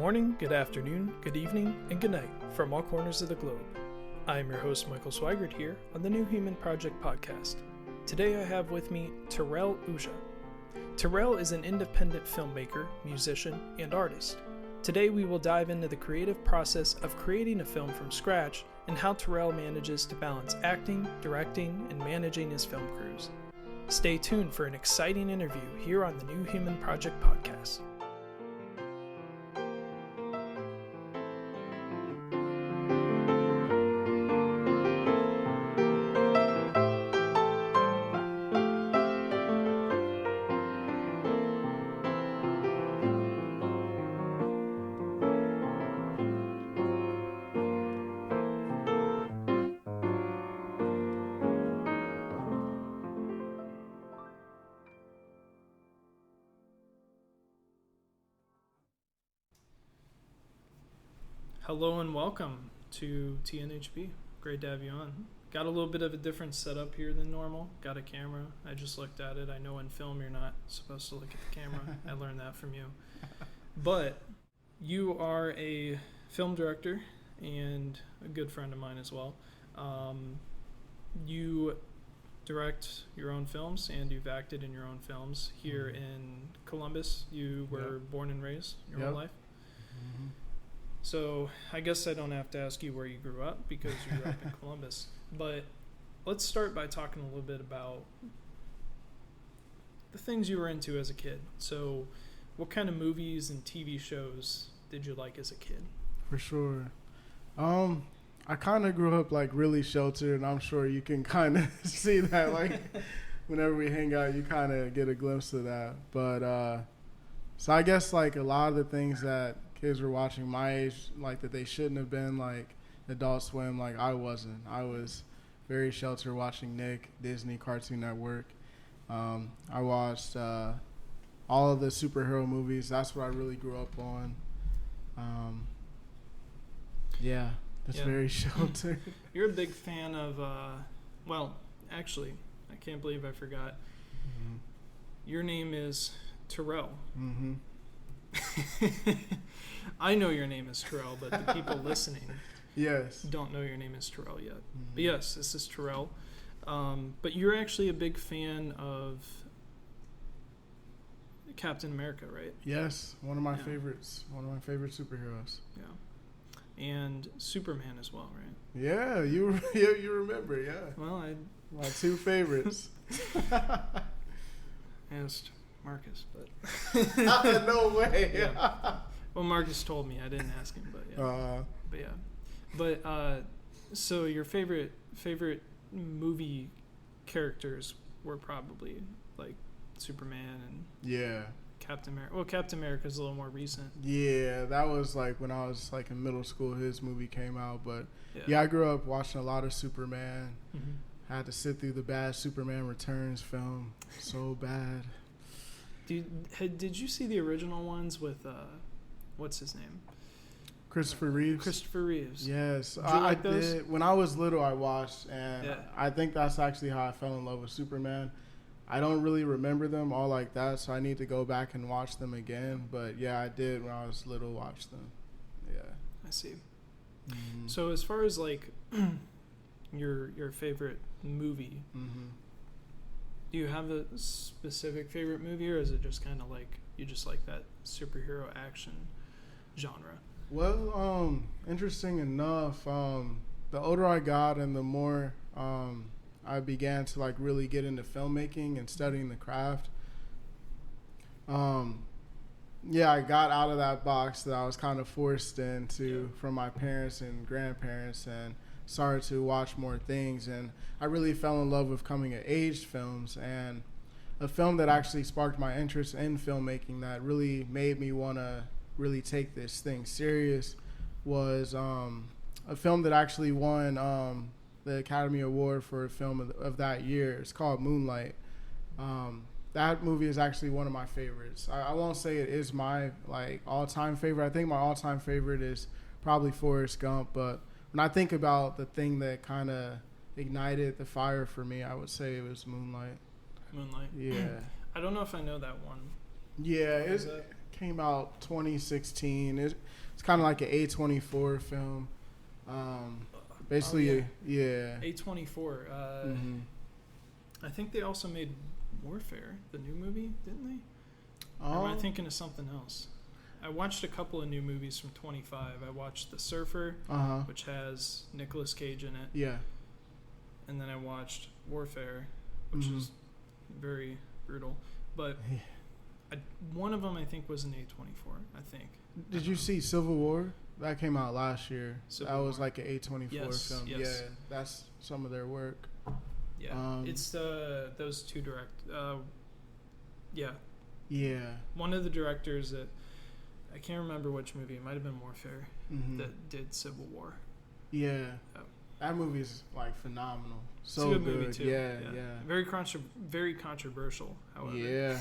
morning, good afternoon, good evening, and good night from all corners of the globe. I am your host, Michael Swigert, here on the New Human Project podcast. Today I have with me Terrell Ujah. Terrell is an independent filmmaker, musician, and artist. Today we will dive into the creative process of creating a film from scratch and how Terrell manages to balance acting, directing, and managing his film crews. Stay tuned for an exciting interview here on the New Human Project podcast. Hello and welcome to TNHP. Great to have you on. Got a little bit of a different setup here than normal. Got a camera. I just looked at it. I know in film you're not supposed to look at the camera. I learned that from you. But you are a film director and a good friend of mine as well. You direct your own films and you've acted in your own films here in Columbus. You were born and raised your whole life. Mm-hmm. So I guess I don't have to ask you where you grew up because you grew up in Columbus. But let's start by talking a little bit about the things you were into as a kid. So what kind of movies and TV shows did you like as a kid? For sure. I kind of grew up like really sheltered, and I'm sure you can kind of see that like whenever we hang out, you kind of get a glimpse of that. But so I guess like a lot of the things that kids were watching my age, like that they shouldn't have been, like Adult Swim, like I wasn't. I was very sheltered watching Nick, Disney, Cartoon Network. I watched all of the superhero movies. That's what I really grew up on. That's very sheltered. You're a big fan of, well, actually, I can't believe I forgot. Mm-hmm. Your name is Terrell. Mm-hmm. I know your name is Terrell, but the people listening don't know your name is Terrell yet. Mm-hmm. But yes, this is Terrell. But you're actually a big fan of Captain America, right? Yes, one of my favorites. One of my favorite superheroes. Yeah. And Superman as well, right? Yeah, you remember, yeah. Well, my two favorites. Asked Marcus, but no way. Yeah. Well, Marcus told me. I didn't ask him, but yeah. So your favorite movie characters were probably like Superman and Captain America. Well, Captain America's a little more recent. Yeah, that was like when I was like in middle school. His movie came out, but I grew up watching a lot of Superman. Mm-hmm. I had to sit through the bad Superman Returns film. So bad. Did you see the original ones with what's his name? Christopher Reeves. Christopher Reeves. Yes, I did. When I was little, I watched, and I think that's actually how I fell in love with Superman. I don't really remember them all like that, so I need to go back and watch them again. But yeah, I did when I was little watch them. Yeah, I see. Mm-hmm. So as far as like your favorite movie. Mm-hmm. Do you have a specific favorite movie, or is it just kind of like you just like that superhero action genre? Well, interesting enough, the older I got and the more I began to like really get into filmmaking and studying the craft, I got out of that box that I was kind of forced into from my parents and grandparents, and started to watch more things, and I really fell in love with coming of age films. And a film that actually sparked my interest in filmmaking that really made me want to really take this thing serious was a film that actually won the Academy Award for a film of that year. It's called Moonlight. That movie is actually one of my favorites. I won't say it is my like all-time favorite. I think my all-time favorite is probably Forrest Gump, but when I think about the thing that kind of ignited the fire for me, I would say it was Moonlight. Moonlight. Yeah. I don't know if I know that one. Yeah, it came out 2016. It's kind of like an A24 film. Basically, yeah. A24. I think they also made Warfare, the new movie, didn't they? Or am I thinking of something else? I watched a couple of new movies from 25. I watched The Surfer, which has Nicolas Cage in it. Yeah. And then I watched Warfare, which is very brutal. But one of them, I think, was an A24, I think. Did you see Civil War? That came out last year. Civil that was War. like an A24 film. Yes. Yeah, that's some of their work. Yeah, it's those two Yeah. One of the directors that I can't remember which movie. It might have been Warfare that did Civil War. Yeah, that movie's like phenomenal. So it's a good movie too. Yeah. Very controversial. However. Yeah.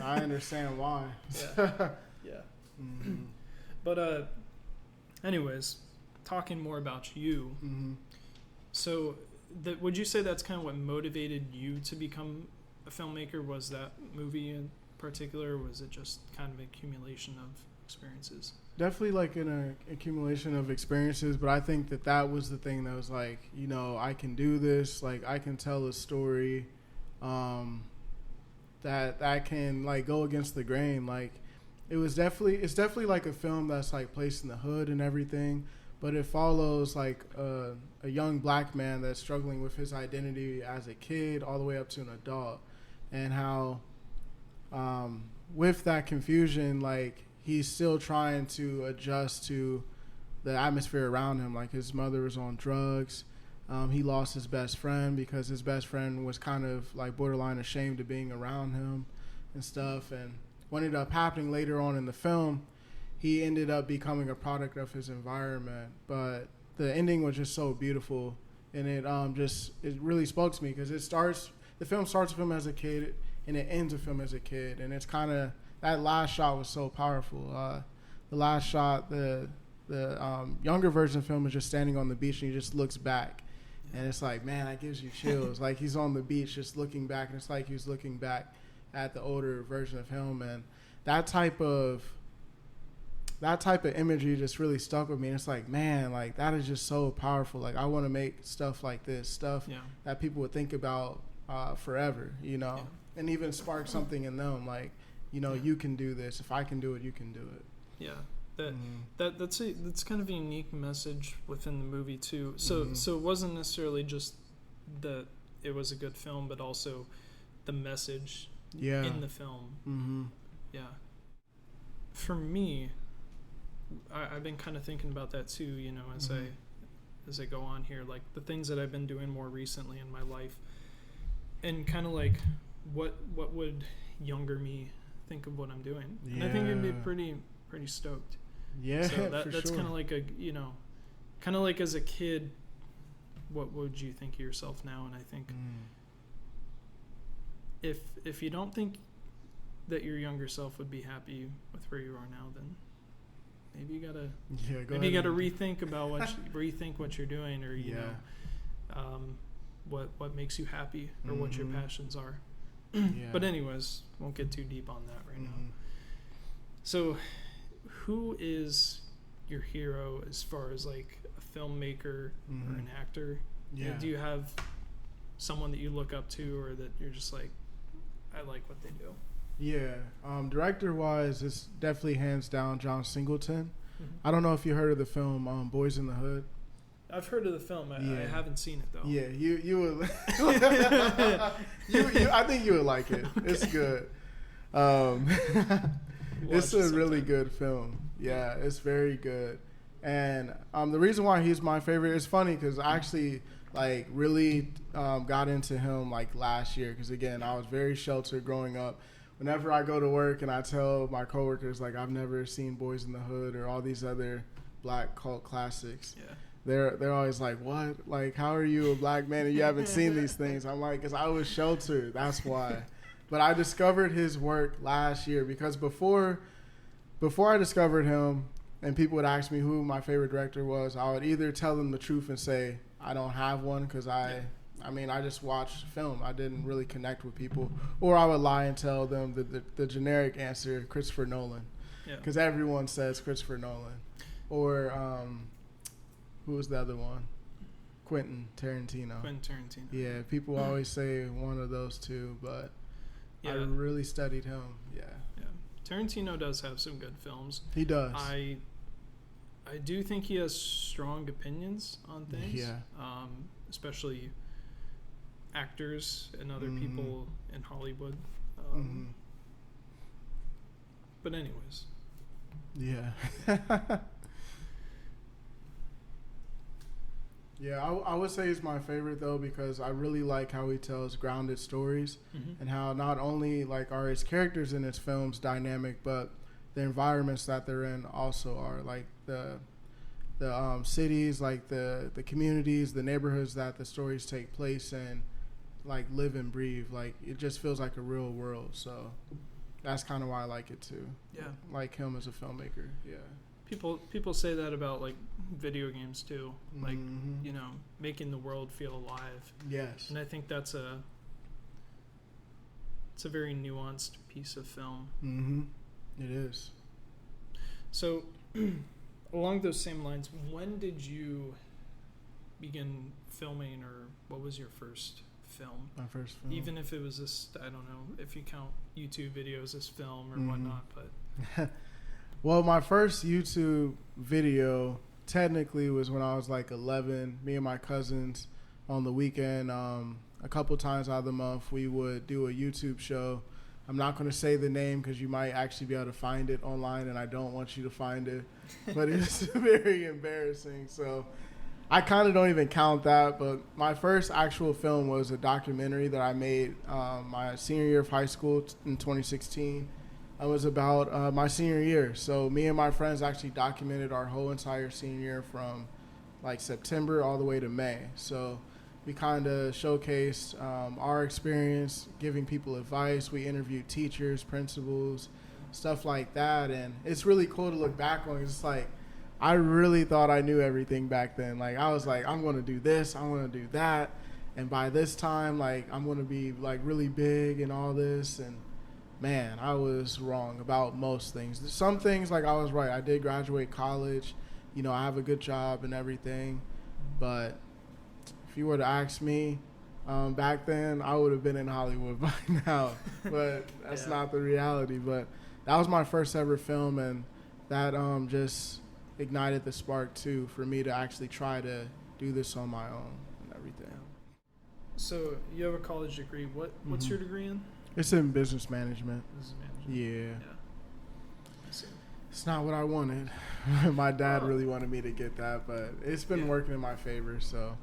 I understand why. Yeah. But anyways, talking more about you. So, would you say that's kind of what motivated you to become a filmmaker? Was that movie in particular, or was it just kind of an accumulation of experiences? Definitely like an accumulation of experiences, but I think that was the thing that was like, you know, I can do this. Like, I can tell a story that can like go against the grain. Like, it's definitely like a film that's like placed in the hood and everything, but it follows like a young black man that's struggling with his identity as a kid all the way up to an adult, and how with that confusion, like, he's still trying to adjust to the atmosphere around him. Like, his mother was on drugs. He lost his best friend because his best friend was kind of like borderline ashamed of being around him and stuff. And what ended up happening later on in the film, he ended up becoming a product of his environment. But the ending was just so beautiful, and it really spoke to me, because the film starts with him as a kid and it ends with him as a kid, and it's kind of, that last shot was so powerful. The last shot, the younger version of the film is just standing on the beach and he just looks back, and it's like, man, that gives you chills. Like, he's on the beach just looking back, and it's like he was looking back at the older version of him, and that type of imagery just really stuck with me. And it's like, man, like, that is just so powerful. Like, I want to make stuff like this, stuff that people would think about forever, you know, and even spark something in them. Like, you know, you can do this. If I can do it, you can do it. Yeah, that's kind of a unique message within the movie too. So it wasn't necessarily just that it was a good film, but also the message in the film. For me, I've been kind of thinking about that too, you know, as I go on here, like the things that I've been doing more recently in my life, and kind of like what would younger me think of what I'm doing. And I think it'd be pretty stoked. So that's kind of like a, you know, kind of like as a kid, what would you think of yourself now? And I think if you don't think that your younger self would be happy with where you are now, then maybe you gotta rethink what you're doing, or you know, what makes you happy, or what your passions are. But anyways, won't get too deep on that right now. So, who is your hero as far as like a filmmaker or an actor? Do you have someone that you look up to, or that you're just like, I like what they do? Director wise, it's definitely hands down John Singleton. I don't know if you heard of the film Boys in the Hood. I've heard of the film. I haven't seen it though. Yeah, you would. I think you would like it. It's good. It's a really good film. Yeah, it's very good. And the reason why he's my favorite is funny, because I actually like really got into him like last year, because again, I was very sheltered growing up. Whenever I go to work and I tell my coworkers like I've never seen Boys in the Hood or all these other black cult classics, they're always like, what? Like, how are you a black man and you haven't seen these things? I'm like, because I was sheltered, that's why. But I discovered his work last year, because before I discovered him and people would ask me who my favorite director was, I would either tell them the truth and say I don't have one, because I I mean, I just watched film. I didn't really connect with people, or I would lie and tell them the generic answer, Christopher Nolan, because everyone says Christopher Nolan, or who was the other one? Quentin Tarantino. Yeah, people always say one of those two, but I really studied him. Yeah. Tarantino does have some good films. He does. I do think he has strong opinions on things. Yeah. Especially actors and other people in Hollywood. But anyways. Yeah. Yeah, I would say he's my favorite though, because I really like how he tells grounded stories and how not only like are his characters in his films dynamic, but the environments that they're in also are, like the cities, like the communities, the neighborhoods that the stories take place in, like live and breathe. Like it just feels like a real world. So that's kind of why I like it too. Yeah, like him as a filmmaker. Yeah. People say that about like video games too, like making the world feel alive. Yes. And I think it's a very nuanced piece of film. It is. So along those same lines, when did you begin filming, or what was your first film? My first film. Even if it was this, I don't know if you count YouTube videos as film or whatnot, but well, my first YouTube video technically was when I was like 11. Me and my cousins on the weekend, a couple times out of the month, we would do a YouTube show. I'm not going to say the name because you might actually be able to find it online, and I don't want you to find it. But it's very embarrassing. So I kind of don't even count that. But my first actual film was a documentary that I made my senior year of high school in 2016. It was about my senior year. So me and my friends actually documented our whole entire senior year from like September all the way to May. So we kind of showcased our experience, giving people advice. We interviewed teachers, principals, stuff like that. And it's really cool to look back on. It's like, I really thought I knew everything back then. Like, I was like, I'm going to do this, I'm going to do that. And by this time, like, I'm going to be like really big and all this. And man, I was wrong about most things. Some things, like, I was right. I did graduate college. You know, I have a good job and everything. But if you were to ask me back then, I would have been in Hollywood by now. But that's not the reality. But that was my first ever film, and that just ignited the spark, too, for me to actually try to do this on my own and everything. So you have a college degree. What's your degree in? It's in business management. Business management. Yeah. I see. It's not what I wanted. My dad really wanted me to get that, but it's been working in my favor, so.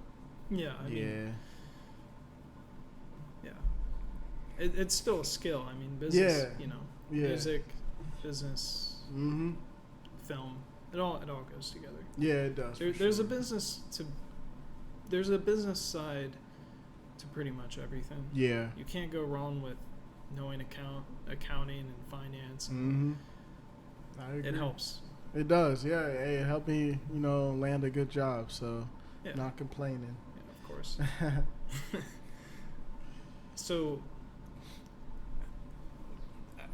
Yeah. I mean, it's still a skill. I mean, business, music, business, film. It all goes together. Yeah, it does. There's a business side to pretty much everything. Yeah. You can't go wrong with knowing accounting and finance. I agree. It helps. It does, yeah. It helped me, land a good job, so not complaining. Yeah, of course. So,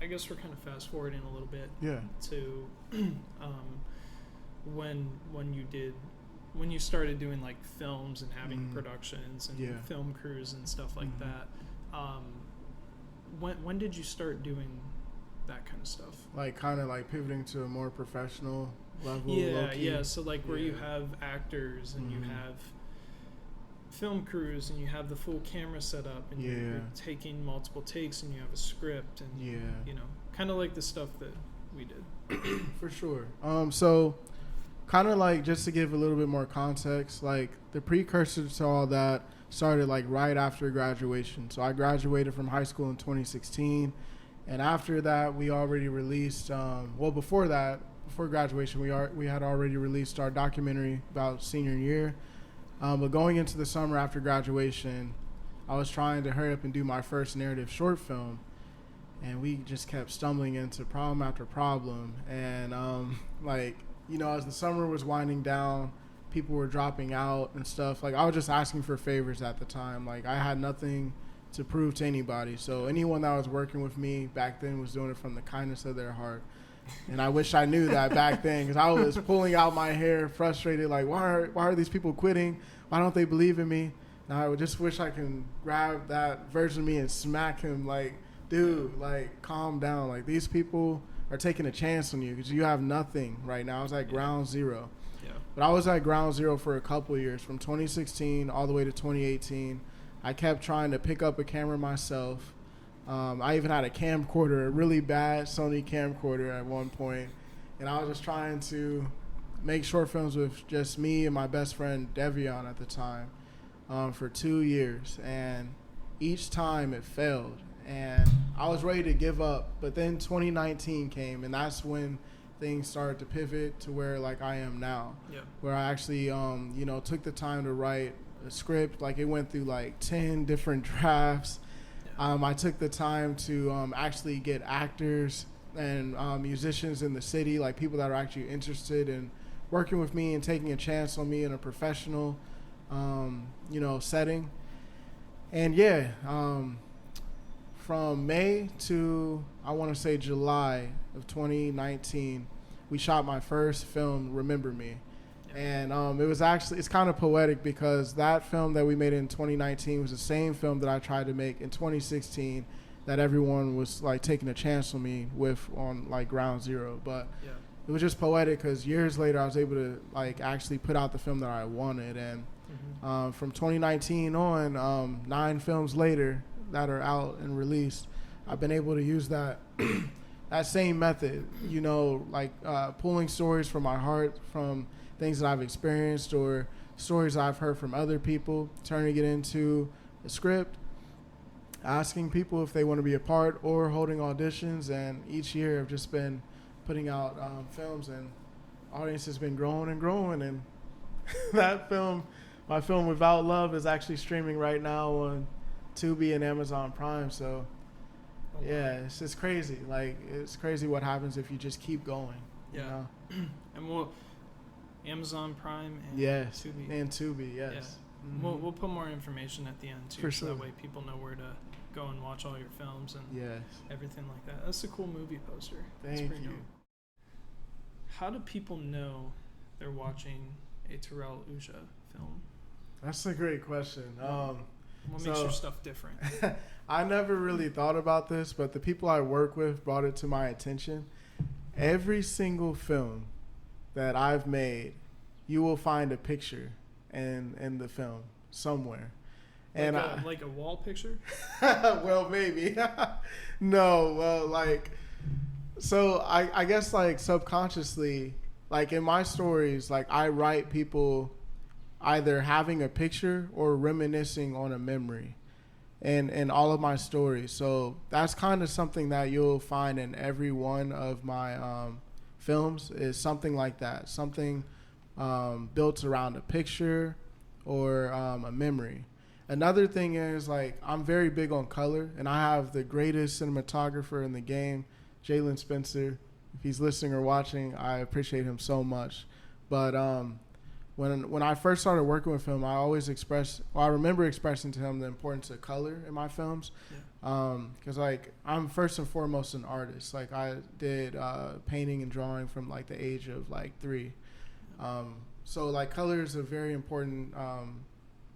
I guess we're kind of fast forwarding a little bit. Yeah. To when you started doing like films and having productions and film crews and stuff like that. When did you start doing that kind of stuff? Like kind of like pivoting to a more professional level. Yeah. So like where you have actors and you have film crews and you have the full camera set up and you're taking multiple takes and you have a script and kind of like the stuff that we did. For sure. So kind of like, just to give a little bit more context, like the precursor to all that started like right after graduation. So I graduated from high school in 2016, and after that we already released before graduation we had already released our documentary about senior year, but going into the summer after graduation, I was trying to hurry up and do my first narrative short film, and we just kept stumbling into problem after problem. And as the summer was winding down, people were dropping out and stuff. Like, I was just asking for favors at the time. Like, I had nothing to prove to anybody. So anyone that was working with me back then was doing it from the kindness of their heart. And I wish I knew that back then, because I was pulling out my hair, frustrated, like, why are these people quitting? Why don't they believe in me? And I would just wish I can grab that version of me and smack him, like, dude, like, calm down. Like, these people are taking a chance on you because you have nothing right now. I was at ground zero. Yeah. But I was at ground zero for a couple of years, from 2016 all the way to 2018. I kept trying to pick up a camera myself. I even had a camcorder, a really bad Sony camcorder at one point. And I was just trying to make short films with just me and my best friend, Devion, at the time, for 2 years. And each time it failed. And I was ready to give up. But then 2019 came, and that's when things started to pivot to where, like, I am now. Yeah. Where I actually, took the time to write a script. Like, it went through like 10 different drafts. I took the time to actually get actors and musicians in the city, like people that are actually interested in working with me and taking a chance on me in a professional, setting. And from May to, I want to say, July of 2019, we shot my first film, Remember Me. And it's kind of poetic because that film that we made in 2019 was the same film that I tried to make in 2016 that everyone was like taking a chance on me with on like ground zero. But it was just poetic because years later I was able to like actually put out the film that I wanted. And from 2019 on, 9 films later that are out and released, I've been able to use that that same method, pulling stories from my heart, from things that I've experienced or stories I've heard from other people, turning it into a script, asking people if they want to be a part or holding auditions. And each year I've just been putting out films, and audience has been growing and growing. And that film, my film Without Love, is actually streaming right now on Tubi and Amazon Prime. So it's just crazy. Like, it's crazy what happens if you just keep going. Yeah. And Amazon Prime and Tubi. And Tubi, yes. Yeah. Mm-hmm. We'll put more information at the end too, so that way people know where to go and watch all your films and everything like that. That's a cool movie poster. Thank you. Dope. How do people know they're watching a Terrell Ujah film? That's a great question. What makes your stuff different? I never really thought about this, but the people I work with brought it to my attention. Every single film that I've made, you will find a picture in the film somewhere. And like a wall picture? Well, maybe. No, well, I guess like subconsciously, like in my stories, like I write people either having a picture or reminiscing on a memory in all of my stories. So that's kind of something that you'll find in every one of my films, is something like that, something built around a picture or a memory. Another thing is, like, I'm very big on color, and I have the greatest cinematographer in the game, Jalen Spencer. If he's listening or watching, I appreciate him so much. But when I first started working with him, I remember expressing to him the importance of color in my films. Because I'm first and foremost an artist. Like, I did painting and drawing from like the age of like 3. So like color is a very important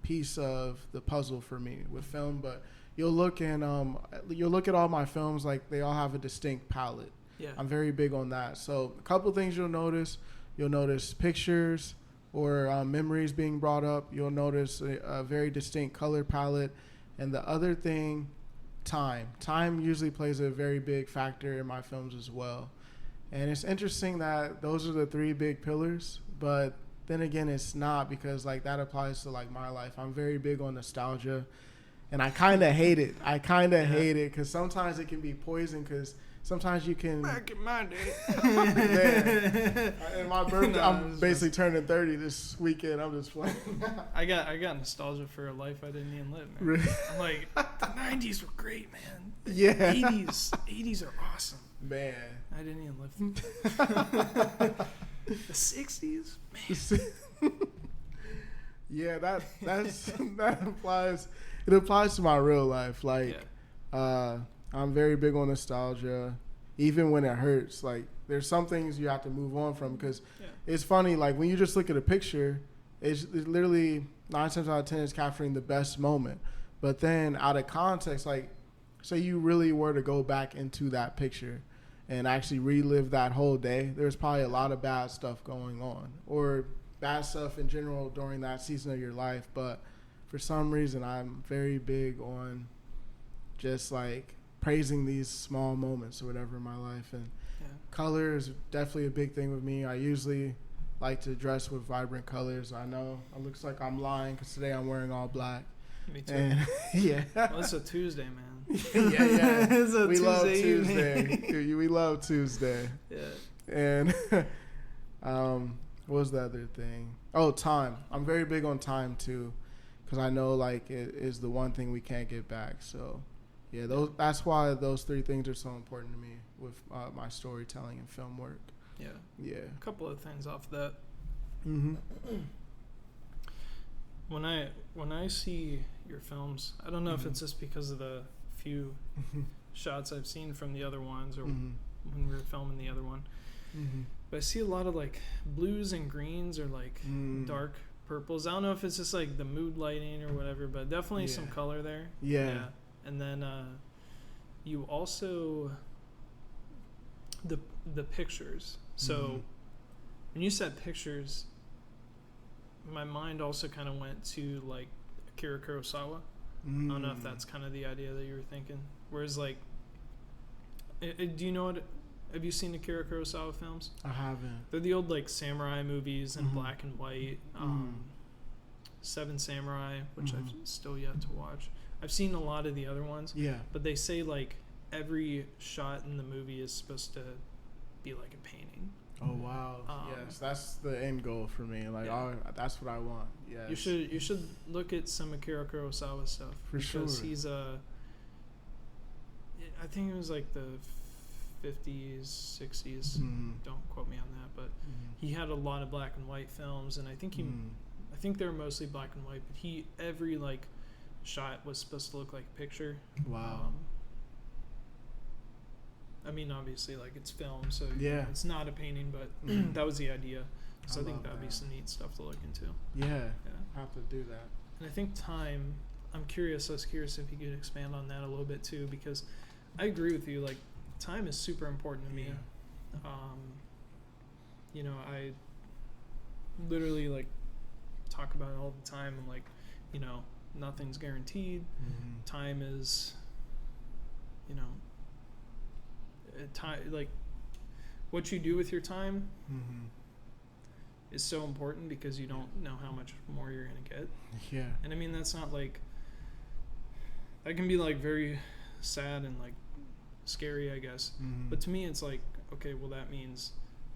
piece of the puzzle for me with film. But you'll look at all my films, like they all have a distinct palette. Yeah. I'm very big on that. So a couple things you'll notice pictures or memories being brought up. You'll notice a very distinct color palette. And the other thing, time. Time usually plays a very big factor in my films as well. And it's interesting that those are the 3 big pillars, but then again, it's not, because like that applies to like my life. I'm very big on nostalgia, and I kind of hate it. Hate it because sometimes it can be poison, because sometimes you can. Back in my day. And my birthday, I'm basically turning 30 this weekend. I'm just playing. I got nostalgia for a life I didn't even live, man. Really? I'm like, the 90s were great, man. Yeah. 80s are awesome. Man. I didn't even live through the 60s, man. Yeah, that applies. It applies to my real life. Like, I'm very big on nostalgia, even when it hurts. Like, there's some things you have to move on from because it's funny. Like, when you just look at a picture, it's literally 9 times out of 10 is capturing the best moment. But then out of context, like, say you really were to go back into that picture and actually relive that whole day, there's probably a lot of bad stuff going on, or bad stuff in general during that season of your life. But for some reason, I'm very big on just like praising these small moments or whatever in my life. And color is definitely a big thing with me. I usually like to dress with vibrant colors. I know it looks like I'm lying because today I'm wearing all black. Me too. And, Well, it's a Tuesday, man. Yeah. It's a we Tuesday love evening. Tuesday. We love Tuesday. Yeah. And what was the other thing? Oh, time. I'm very big on time too, because I know like it is the one thing we can't get back. So, yeah, that's why those 3 things are so important to me with my storytelling and film work. Yeah. Yeah. A couple of things off that. Mm-hmm. When I see your films, I don't know if it's just because of the few shots I've seen from the other ones, or when we were filming the other one. But I see a lot of like blues and greens, or like dark purples. I don't know if it's just like the mood lighting or whatever, but definitely some color there. Yeah. And then you also the pictures. So when you said pictures, my mind also kind of went to like Akira Kurosawa. I don't know if that's kind of the idea that you were thinking. Whereas like, do you know what? Have you seen Akira Kurosawa films? I haven't. They're the old like samurai movies in black and white. Seven Samurai, which I've still yet to watch. I've seen a lot of the other ones. Yeah. But they say like every shot in the movie is supposed to be like a painting. Oh wow! Yes, that's the end goal for me. Like, that's what I want. Yeah. You should look at some Akira Kurosawa stuff for sure. Because he's I think it was like the 50s, 60s. Don't quote me on that, but he had a lot of black and white films, and I think I think they were mostly black and white. But every like shot was supposed to look like a picture. Wow. I mean, obviously, like, it's film, so it's not a painting, but that was the idea. So I think that would be some neat stuff to look into. Yeah, have to do that. And I think time, I was curious if you could expand on that a little bit, too, because I agree with you. Like, time is super important to me. You know, I literally, like, talk about it all the time. I'm like, you know, nothing's guaranteed. Time is, you know, time, like what you do with your time is so important because you don't know how much more you're gonna get. Yeah. And I mean, that's not like, that can be like very sad and like scary, I guess. But to me, it's like, okay, well, that means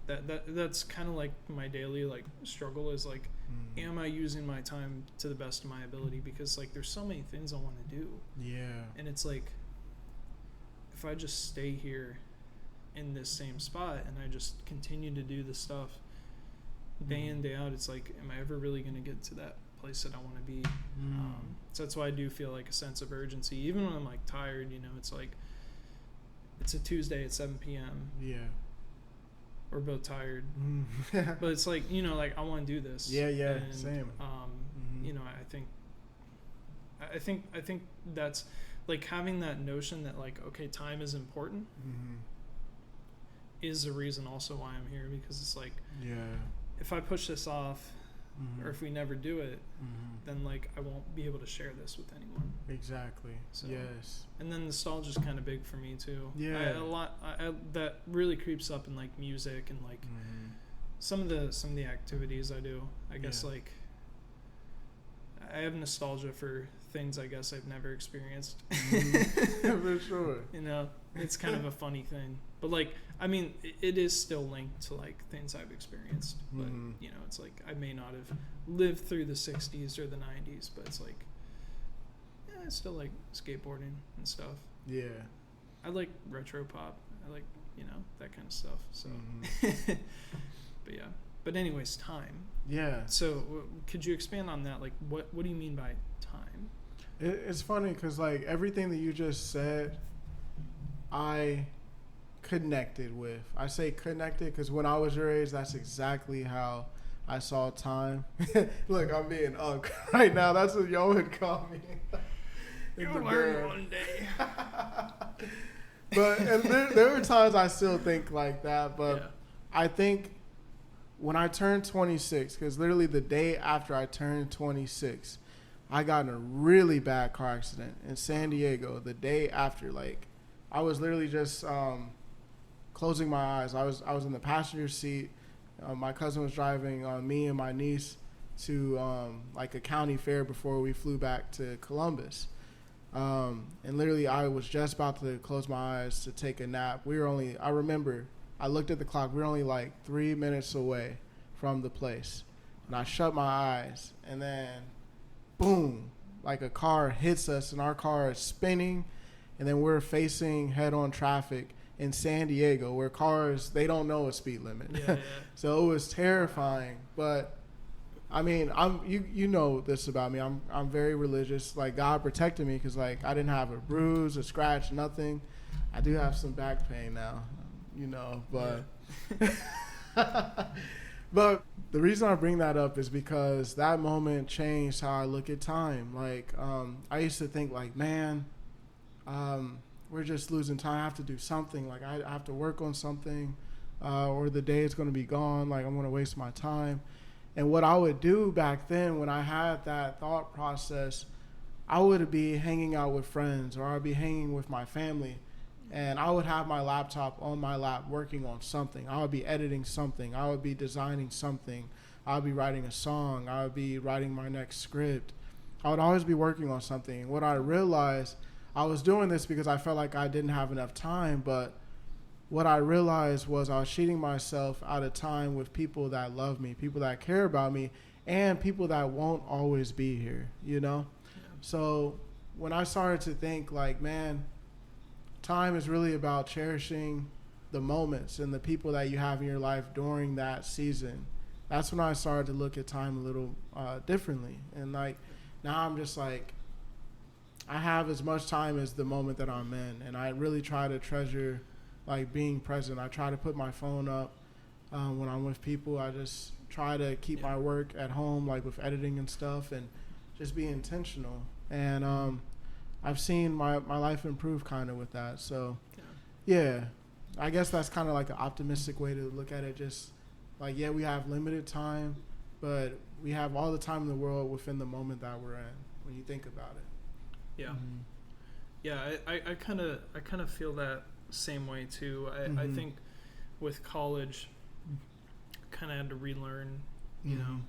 that's kind of like my daily like struggle is like, am I using my time to the best of my ability? Because like there's so many things I want to do. Yeah. And it's like, if I just stay here in this same spot and I just continue to do the stuff day in, day out, it's like, am I ever really going to get to that place that I want to be? So that's why I do feel like a sense of urgency, even when I'm like tired, you know. It's like, it's a Tuesday at 7 p.m. Yeah. We're both tired. But it's like, you know, like I want to do this. Yeah, and, same. You know, I think that's like having that notion that like, okay, time is important is the reason also why I'm here, because it's like, if I push this off or if we never do it, then like I won't be able to share this with anyone. Exactly. So, yes. And then nostalgia is kind of big for me too. Yeah. That really creeps up in like music and like some of the activities I do. I guess like I have nostalgia for things I guess I've never experienced. For sure. You know, it's kind of a funny thing. But like, I mean, it is still linked to like things I've experienced. But you know, it's like I may not have lived through the 60s or the 90s, but it's like, I still like skateboarding and stuff. Yeah. I like retro pop. I like, you know, that kind of stuff. So, but yeah. But anyways, time. Yeah. So could you expand on that? Like, what do you mean by time? It's funny because, like, everything that you just said, I connected with. I say connected because when I was your age, that's exactly how I saw time. Look, I'm being unk right now. That's what y'all would call me. You'll learn one day. But and there are times I still think like that. But Yeah. I think when I turned 26, because literally the day after I turned 26, I got in a really bad car accident in San Diego. The day after, like, I was literally just closing my eyes. I was in the passenger seat. My cousin was driving me and my niece to like a county fair before we flew back to Columbus. And literally I was just about to close my eyes to take a nap. I remember I looked at the clock. We were only like 3 minutes away from the place. And I shut my eyes and then boom, like a car hits us and our car is spinning. And then we're facing head-on traffic in San Diego where cars, they don't know a speed limit. Yeah. So it was terrifying. But I mean, you know this about me. I'm very religious. Like, God protected me because, like, I didn't have a bruise, a scratch, nothing. I do have some back pain now, you know, but but the reason I bring that up is because that moment changed how I look at time. Like, I used to think like, man, we're just losing time. I have to do something. Like, I have to work on something, or the day is going to be gone. Like, I'm going to waste my time. And what I would do back then when I had that thought process, I would be hanging out with friends or I'd be hanging with my family. And I would have my laptop on my lap working on something. I would be editing something. I would be designing something. I would be writing a song. I would be writing my next script. I would always be working on something. And what I realized, I was doing this because I felt like I didn't have enough time, but what I realized was I was cheating myself out of time with people that love me, people that care about me, and people that won't always be here, you know? Yeah. So when I started to think like, man, time is really about cherishing the moments and the people that you have in your life during that season. That's when I started to look at time a little differently. And like, now I'm just like, I have as much time as the moment that I'm in. And I really try to treasure like being present. I try to put my phone up when I'm with people. I just try to keep my work at home, like with editing and stuff, and just be intentional. And I've seen my life improve kind of with that. So, yeah, I guess that's kind of like an optimistic way to look at it. Just like, yeah, we have limited time, but we have all the time in the world within the moment that we're in when you think about it. Yeah. Mm-hmm. Yeah, I kind of feel that same way too. I think with college, kind of had to relearn, you know,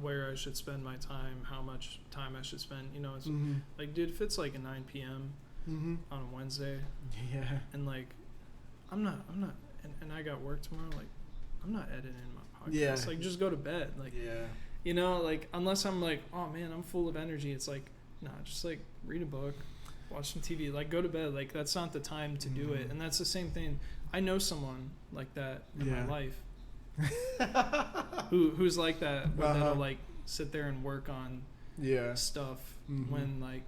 where I should spend my time, how much time I should spend. You know, it's like, dude, if it's like a 9 p.m. On a Wednesday, and like, I'm not, and I got work tomorrow. Like, I'm not editing my podcast. Yeah. Like, just go to bed. Like, you know, like, unless I'm like, oh man, I'm full of energy. It's like, nah, just like read a book. Watch some TV, like go to bed. Like, that's not the time to do it. And that's the same thing. I know someone like that in my life who's like that, where that'll like sit there and work on stuff when, like,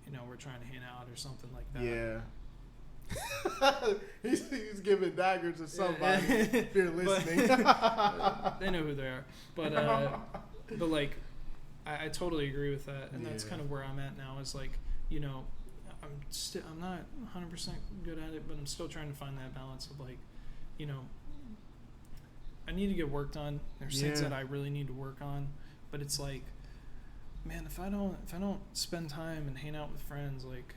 you know, we're trying to hang out or something like that. He's giving daggers to somebody if you're listening. They know who they are. But like, I totally agree with that. And that's kind of where I'm at now, is like, you know, I'm not 100% good at it, but I'm still trying to find that balance of, like, you know, I need to get work done. There's things that I really need to work on, but it's like, man, if I don't spend time and hang out with friends, like,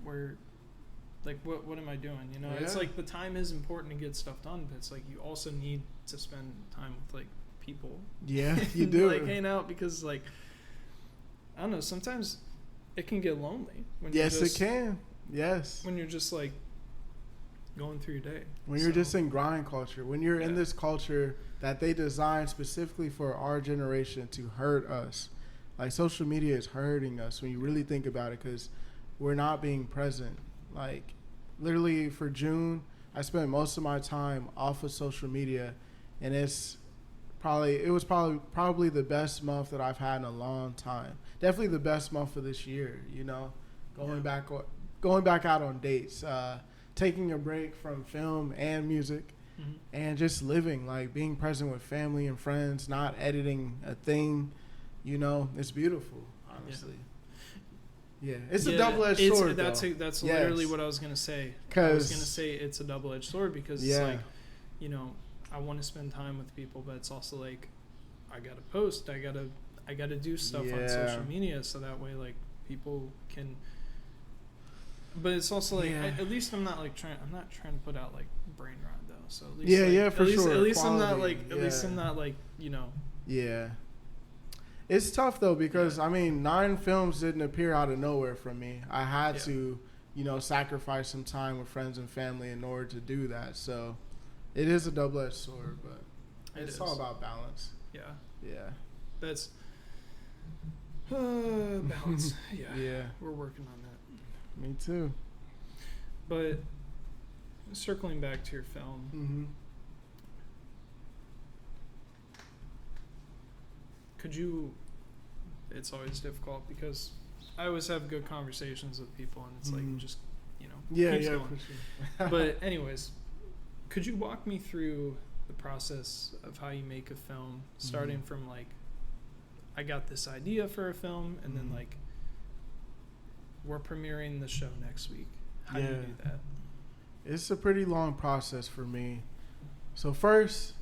what am I doing? You know, it's like the time is important to get stuff done, but it's like you also need to spend time with like people. Yeah, you do. Like, hang out, because like, I don't know, sometimes it can get lonely. It can. Yes. When you're just like going through your day. When you're just in grind culture. When you're in this culture that they designed specifically for our generation to hurt us. Like, social media is hurting us when you really think about it, because we're not being present. Like, literally for June, I spent most of my time off of social media, and it was probably the best month that I've had in a long time. Definitely the best month of this year. You know, going back out on dates, taking a break from film and music, and just living, like being present with family and friends, not editing a thing. You know, it's beautiful, honestly. Yeah, it's a double-edged sword. That's literally what I was gonna say. I was gonna say it's a double-edged sword because it's like, you know, I want to spend time with people, but it's also like I gotta post, I gotta do stuff on social media, so that way like people can. But it's also like at least I'm not trying to put out like brain rot though. So at least sure. At least quality, I'm not like you know. Yeah. It's tough though because I mean 9 films didn't appear out of nowhere from me. I had to, you know, sacrifice some time with friends and family in order to do that. So it is a double-edged sword, but it's all about balance. Yeah. Yeah. That's balance. Yeah. We're working on that. Me too. But circling back to your film, could you? It's always difficult because I always have good conversations with people, and it's like just keeps going. For sure. But anyways, could you walk me through the process of how you make a film, starting from like I got this idea for a film, and then like we're premiering the show next week. How do you do that? It's a pretty long process for me. So first,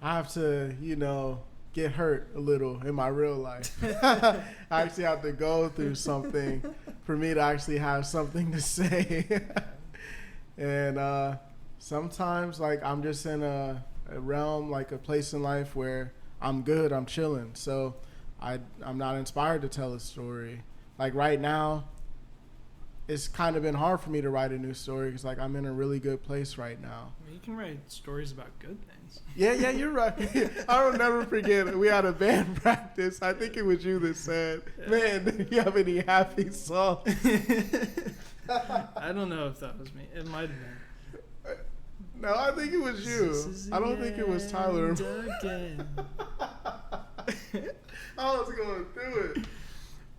I have to, you know, get hurt a little in my real life. I actually have to go through something for me to actually have something to say. And sometimes, like, I'm just in a realm, like a place in life where I'm good, I'm chilling. So I'm not inspired to tell a story. Like right now, it's kind of been hard for me to write a new story because like I'm in a really good place right now. You can write stories about good things. Yeah, you're right. I will never forget. We had a band practice. I think it was you that said, "Man, do you have any happy songs?" I don't know if that was me. It might have been. No, I think it was you. I don't think it was Tyler. Again. I was going through it,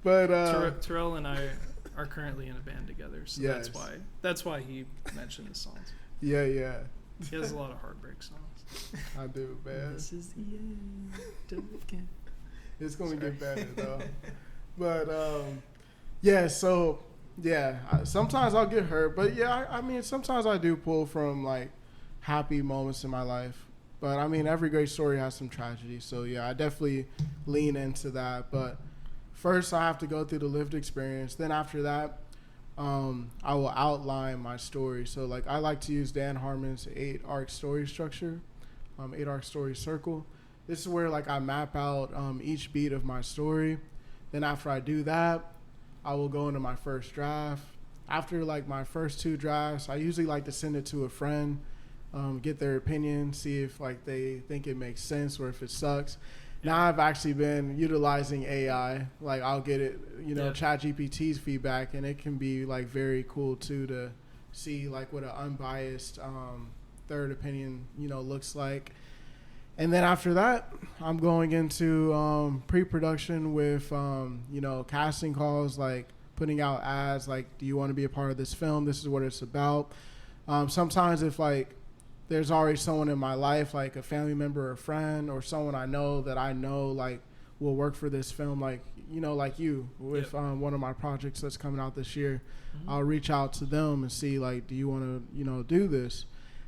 but Terrell and I are currently in a band together, so that's why he mentioned the songs. Yeah. He has a lot of heartbreak songs. I do, man. This is the end again. It's gonna get better though. But sometimes I'll get hurt, but I mean sometimes I do pull from like happy moments in my life. But I mean every great story has some tragedy, so yeah, I definitely lean into that. But first, I have to go through the lived experience. Then after that, I will outline my story. So, like, I like to use Dan Harmon's 8-arc story structure, 8-arc story circle. This is where, like, I map out each beat of my story. Then after I do that, I will go into my first draft. After, like, my first 2 drafts, I usually like to send it to a friend, get their opinion, see if, like, they think it makes sense or if it sucks. Now I've actually been utilizing AI. Like I'll get it, ChatGPT's feedback, and it can be like very cool too to see like what an unbiased third opinion, looks like. And then after that, I'm going into pre-production with, casting calls, like putting out ads, like, do you want to be a part of this film? This is what it's about. Sometimes if like there's already someone in my life, like a family member or a friend or someone I know like will work for this film, like, like you with one of my projects that's coming out this year. I'll reach out to them and see like, do you want to, do this?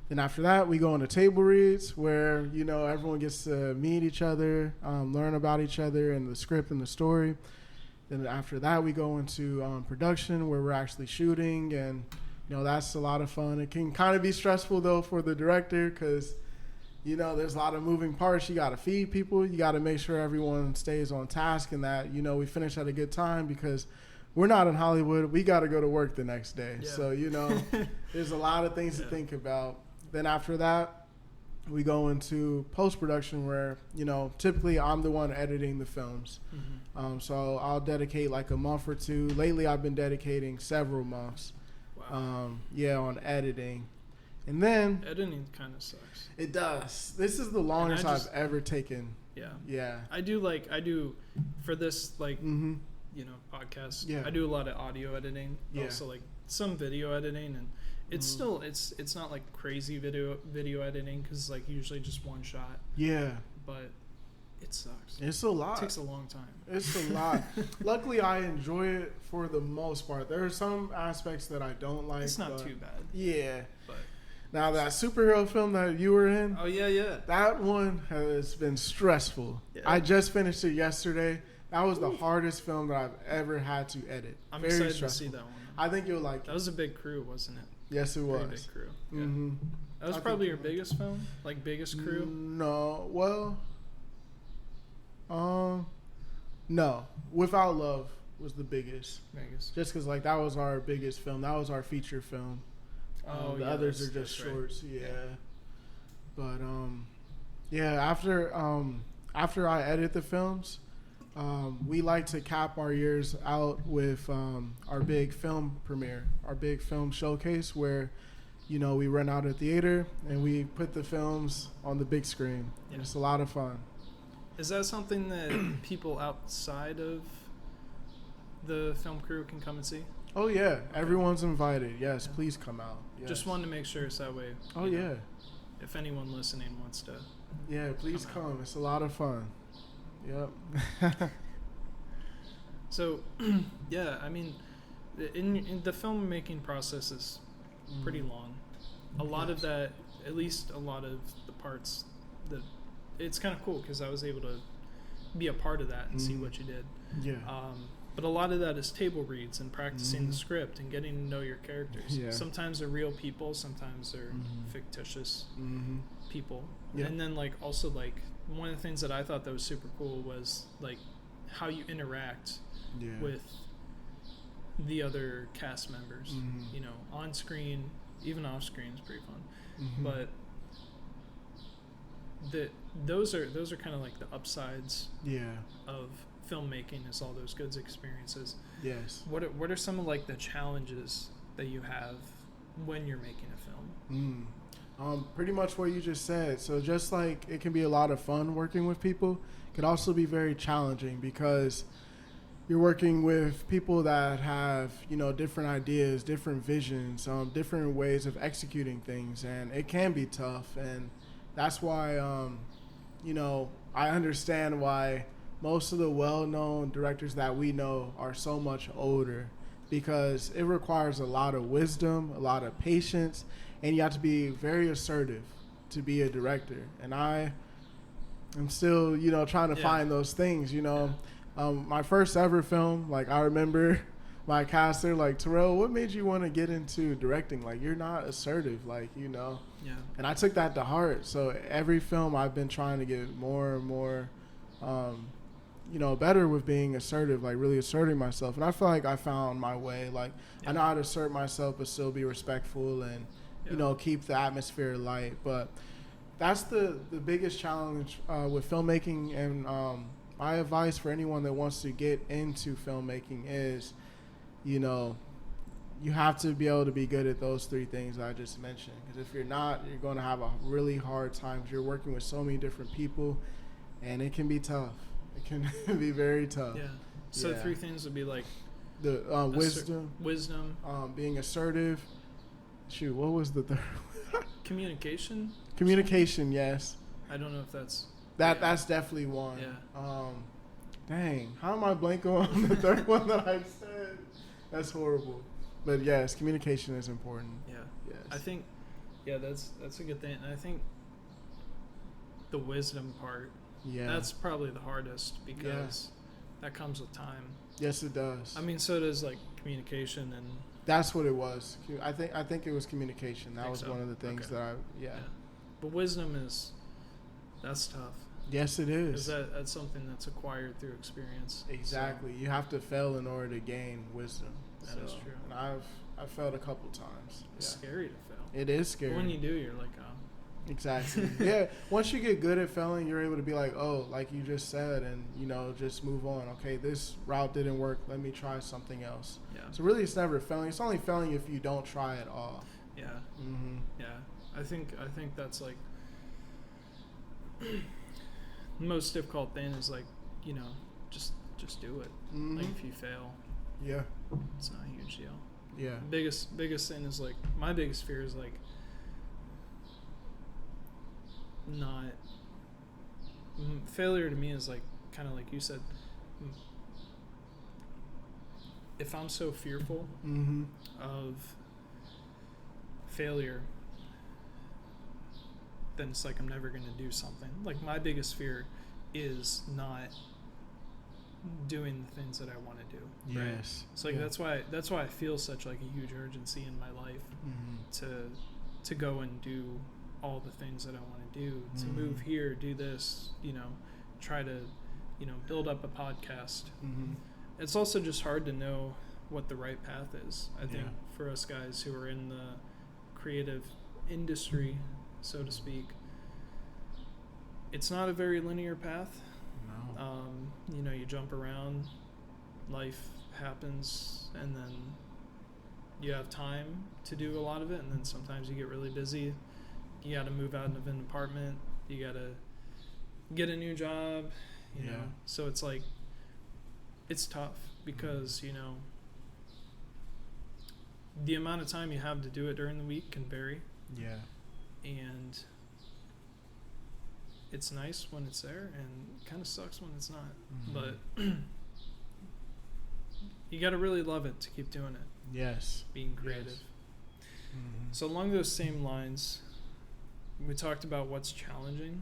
Then after that, we go into table reads where, everyone gets to meet each other, learn about each other and the script and the story. Then after that, we go into production where we're actually shooting, and that's a lot of fun. It can kind of be stressful, though, for the director because, there's a lot of moving parts. You got to feed people. You got to make sure everyone stays on task and that, we finish at a good time because we're not in Hollywood. We got to go to work the next day. Yeah. So, there's a lot of things to think about. Then after that, we go into post-production where, typically I'm the one editing the films. So I'll dedicate like a month or 2. Lately, I've been dedicating several months. On editing. And then editing kind of sucks. It does. This is the longest I've ever taken. Yeah. I do for this podcast. Yeah. I do a lot of audio editing. Yeah. Also like some video editing, and it's still it's not like crazy video editing because like usually just one shot. Yeah. But it sucks. It's a lot. It takes a long time. It's a lot. Luckily, I enjoy it for the most part. There are some aspects that I don't like. It's not too bad. Yeah. But now that superhero film that you were in. Oh yeah. That one has been stressful. Yeah. I just finished it yesterday. That was the hardest film that I've ever had to edit. I'm excited to see that one. I think you'll like it. That was a big crew, wasn't it? Yes, it was. Pretty big crew. Yeah. Mm-hmm. That was probably your biggest film? Like biggest crew? No. Well, no. Without Love was the biggest. Just because like that was our biggest film. That was our feature film. The others are just shorts. Right. Yeah. But after I edit the films, we like to cap our years out with our big film premiere, our big film showcase where, we rent out a theater and we put the films on the big screen. Yeah. It's a lot of fun. Is that something that people outside of the film crew can come and see? Oh, yeah. Everyone's invited. Yes, please come out. Yes. Just wanted to make sure it's that way. Oh, yeah. If anyone listening wants to. Yeah, please come. It's a lot of fun. Yep. So, yeah, I mean, in the filmmaking process is pretty long. A lot of that, at least a lot of the parts, that it's kind of cool because I was able to be a part of that and see what you did. Yeah. But a lot of that is table reads and practicing the script and getting to know your characters. Yeah. Sometimes they're real people, sometimes they're fictitious people. Yeah. And then like also like one of the things that I thought that was super cool was like how you interact with the other cast members. On screen, even off screen is pretty fun. But those are kind of like the upsides of filmmaking, is all those good experiences. Yes. What are some of like the challenges that you have when you're making a film? Pretty much what you just said. So just like it can be a lot of fun working with people, it could also be very challenging because you're working with people that have, different ideas, different visions, different ways of executing things, and it can be tough. And that's why, I understand why most of the well-known directors that we know are so much older, because it requires a lot of wisdom, a lot of patience, and you have to be very assertive to be a director. And I am still, trying to find those things, my first ever film, like I remember my caster, like, Terrell, what made you want to get into directing? Like, you're not assertive, like, Yeah. And I took that to heart. So every film I've been trying to get more and more, better with being assertive, like really asserting myself. And I feel like I found my way. Like, I know how to assert myself but still be respectful and, keep the atmosphere light. But that's the biggest challenge with filmmaking. And my advice for anyone that wants to get into filmmaking is, you have to be able to be good at those three things I just mentioned. Because if you're not, you're going to have a really hard time. You're working with so many different people, and it can be tough. It can be very tough. Yeah. So 3 things would be like the wisdom, being assertive. Shoot, what was the third? Communication. Communication, yes. I don't know if that's that's definitely one. Yeah. Dang, how am I blanking on the third one that I said? That's horrible. But yes, communication is important. Yeah. Yes. I think, that's a good thing. And I think the wisdom part, that's probably the hardest because that comes with time. Yes, it does. I mean, so does like communication and. That's what it was. I think it was communication. That was one of the things that But wisdom that's tough. Yes, it is. Because that's something that's acquired through experience. Exactly. So. You have to fail in order to gain wisdom. That is true. And I've failed a couple times. It's scary to fail. It is scary. But when you do, you're like, Exactly. Yeah. Once you get good at failing, you're able to be like, oh, like you just said, and, just move on. Okay, this route didn't work. Let me try something else. Yeah. So really, it's never failing. It's only failing if you don't try at all. Yeah. Mm-hmm. Yeah. I think that's like the most difficult thing is like, you know, just do it. Mm-hmm. Like if you fail, yeah, it's not a huge deal. Yeah. Biggest thing is like, my biggest fear is like not failure to me is like kind of like you said, if I'm so fearful mm-hmm. of failure, then it's like I'm never going to do something. Like my biggest fear is not doing the things that I want to do. Yes. Right? So like that's why I feel such like a huge urgency in my life mm-hmm. to go and do all the things that I want to do, to mm-hmm. move here, do this, you know, try to, you know, build up a podcast. Mm-hmm. It's also just hard to know what the right path is. I think for us guys who are in the creative industry, so to speak, it's not a very linear path. No. You know, you jump around, life happens, and then you have time to do a lot of it, and then sometimes you get really busy. You got to move out of an apartment. You got to get a new job, you know. So it's like, it's tough because, you know, the amount of time you have to do it during the week can vary. Yeah. And it's nice when it's there and kind of sucks when it's not. Mm-hmm. But you got to really love it to keep doing it. Yes. Being creative. Yes. Mm-hmm. So along those same lines, we talked about what's challenging.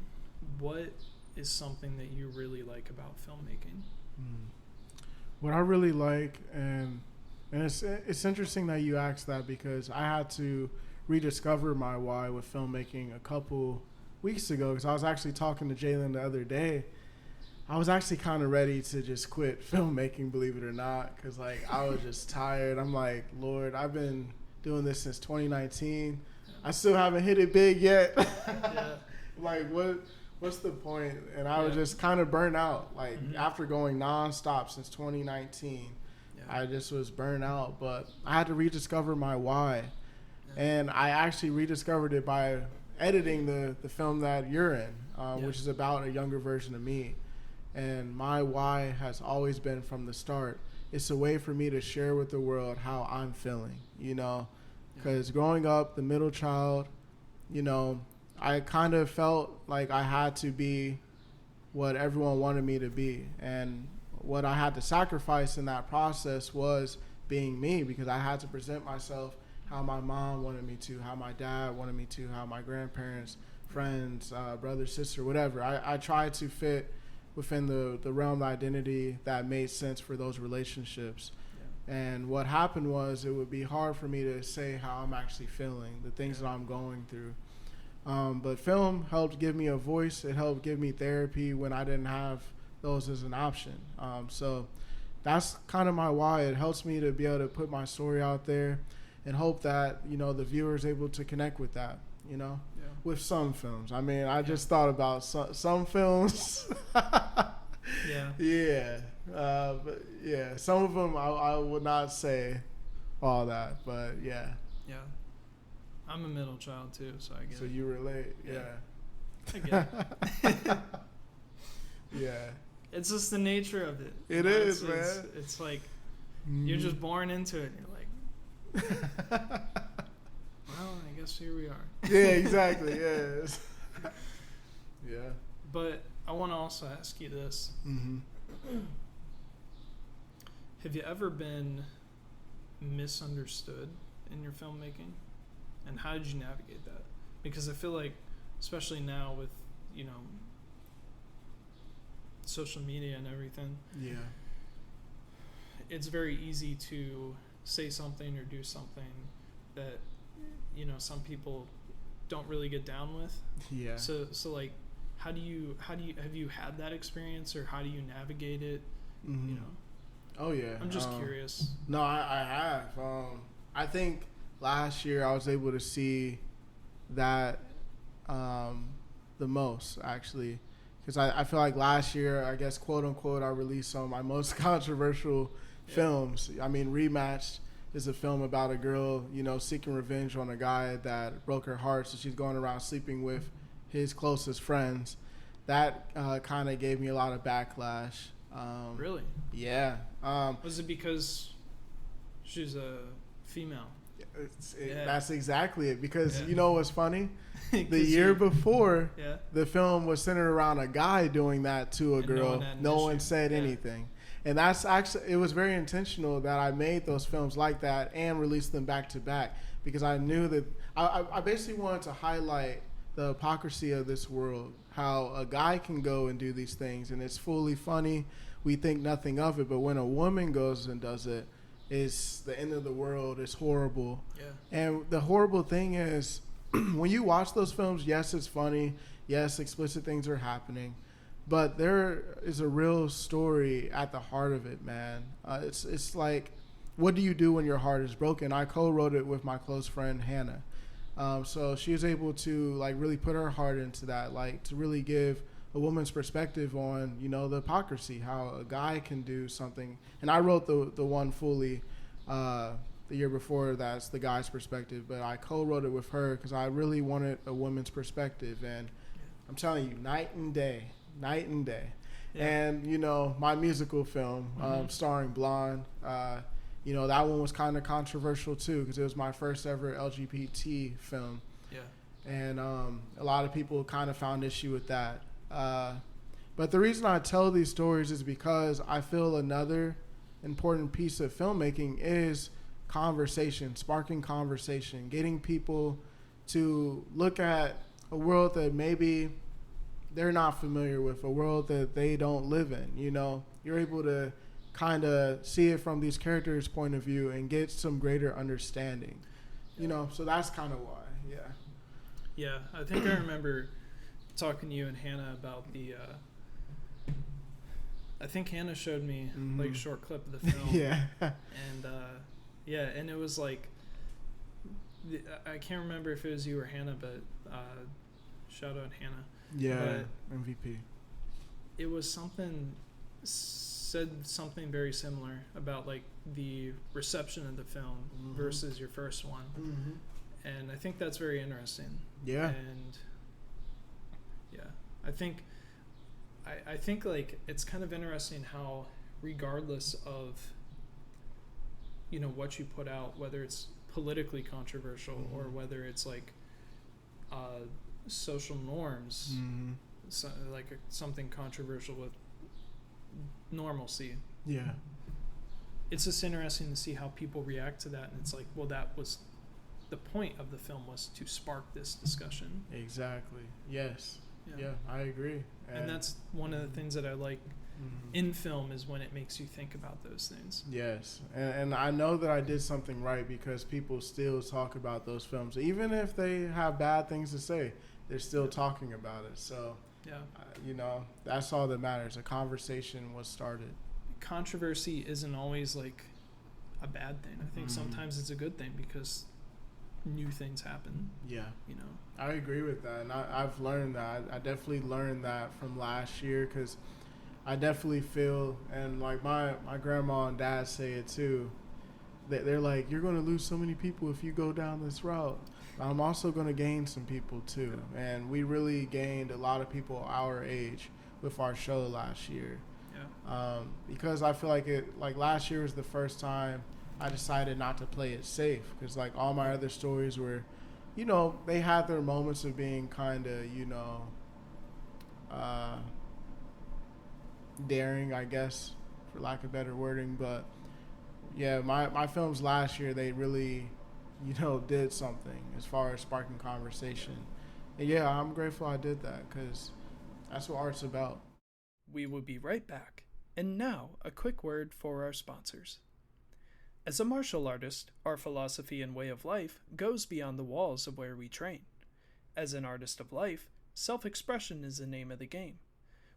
What is something that you really like about filmmaking? What I really like, and it's interesting that you asked that, because I had to rediscover my why with filmmaking a couple weeks ago, because I was actually talking to Jalen the other day. I was actually kind of ready to just quit filmmaking, believe it or not, because like I was just tired. I'm like, Lord, I've been doing this since 2019. I still haven't hit it big yet. Like what's the point? And I was just kind of burnt out. Like after going nonstop since 2019, I just was burnt out. But I had to rediscover my why. And I actually rediscovered it by editing the film that you're in, which is about a younger version of me. And my why has always been from the start, it's a way for me to share with the world how I'm feeling, you know, because growing up, the middle child, you know, I kind of felt like I had to be what everyone wanted me to be. And what I had to sacrifice in that process was being me, because I had to present myself how my mom wanted me to, how my dad wanted me to, how my grandparents, friends, brother, sister, whatever. I tried to fit within the realm of identity that made sense for those relationships. And what happened was, it would be hard for me to say how I'm actually feeling, the things that I'm going through. But film helped give me a voice. It helped give me therapy when I didn't have those as an option. So that's kind of my why. It helps me to be able to put my story out there and hope that, you know, the viewer is able to connect with that, you know, with some films. I mean, I just thought about some films. But some of them I would not say all that, but I'm a middle child too, so I get it. So you relate. I get it. It's just the nature of it. It is, man. It's like you're just born into it and you're like, well, I guess here we are. Yeah, exactly. Yes. But I want to also ask you this. Have you ever been misunderstood in your filmmaking? And how did you navigate that? Because I feel like, especially now with, you know, social media and everything, it's very easy to say something or do something that, you know, some people don't really get down with. So like, have you had that experience, or how do you navigate it? You know? I'm just curious. No, I have. I think last year I was able to see that the most, actually, because I feel like last year, I guess, quote unquote, I released some of my most controversial films. I mean, Rematched is a film about a girl, seeking revenge on a guy that broke her heart. So she's going around sleeping with his closest friends. That kind of gave me a lot of backlash. Really? Yeah. Was it because she's a female? That's exactly it. Because you know what's funny? The year before, the film was centered around a guy doing that to a girl. No one said anything. And that's actually, it was very intentional that I made those films like that and released them back to back, because I knew that I basically wanted to highlight the hypocrisy of this world, how a guy can go and do these things and it's fully funny. We think nothing of it, but when a woman goes and does it, it's the end of the world. It's horrible. Yeah. And the horrible thing is, when you watch those films, yes, it's funny. Yes, explicit things are happening. But there is a real story at the heart of it, man. It's like, what do you do when your heart is broken? I co-wrote it with my close friend, Hannah. So she was able to, like, really put her heart into that, like, to really give a woman's perspective on, the hypocrisy, how a guy can do something. And I wrote the one fully the year before, that's the guy's perspective. But I co-wrote it with her because I really wanted a woman's perspective. And I'm telling you, night and day. Yeah. And my musical film starring Blonde, that one was kind of controversial too, because it was my first ever LGBT film. And a lot of people kind of found issue with that, but the reason I tell these stories is because I feel another important piece of filmmaking is conversation, sparking conversation, getting people to look at a world that maybe they're not familiar with, a world that they don't live in. You're able to kind of see it from these characters' point of view and get some greater understanding. So that's kind of why. Yeah, I think I remember talking to you and Hannah about the I think Hannah showed me like a short clip of the film. And it was like, I can't remember if it was you or Hannah, but shout out Hannah. But MVP. It was said something very similar about like the reception of the film versus your first one. And I think that's very interesting. Yeah. And I think like it's kind of interesting how, regardless of what you put out, whether it's politically controversial or whether it's like social norms, so, like something controversial with normalcy. Yeah. It's just interesting to see how people react to that, and it's like, well, that was the point of the film, was to spark this discussion. Exactly. Yes. Yeah, I agree. And that's one of the things that I like in film, is when it makes you think about those things. Yes. And I know that I did something right, because people still talk about those films. Even if they have bad things to say, they're still talking about it. So, that's all that matters. A conversation was started. Controversy isn't always like a bad thing. I think sometimes it's a good thing, because new things happen. Yeah. I agree with that. And I've learned that. I definitely learned that from last year, because I definitely feel, and like my grandma and dad say it too, that they're like, you're going to lose so many people if you go down this route. I'm also going to gain some people too. And we really gained a lot of people our age with our show last year. Yeah. Because I feel like last year was the first time I decided not to play it safe, because like all my other stories were, they had their moments of being kind of, daring, I guess, for lack of better wording. But yeah, my films last year, they really, did something as far as sparking conversation. And yeah, I'm grateful I did that, because that's what art's about. We will be right back. And now, a quick word for our sponsors. As a martial artist, our philosophy and way of life goes beyond the walls of where we train. As an artist of life, self-expression is the name of the game.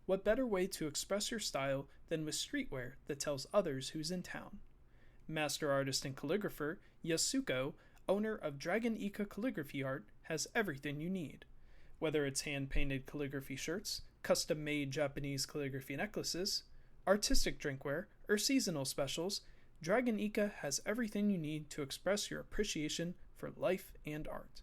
What better way to express your style than with streetwear that tells others who's in town? Master artist and calligrapher Yasuko, owner of Dragon Ika Calligraphy Art, has everything you need. Whether it's hand-painted calligraphy shirts, custom-made Japanese calligraphy necklaces, artistic drinkware, or seasonal specials, Dragon Ika has everything you need to express your appreciation for life and art.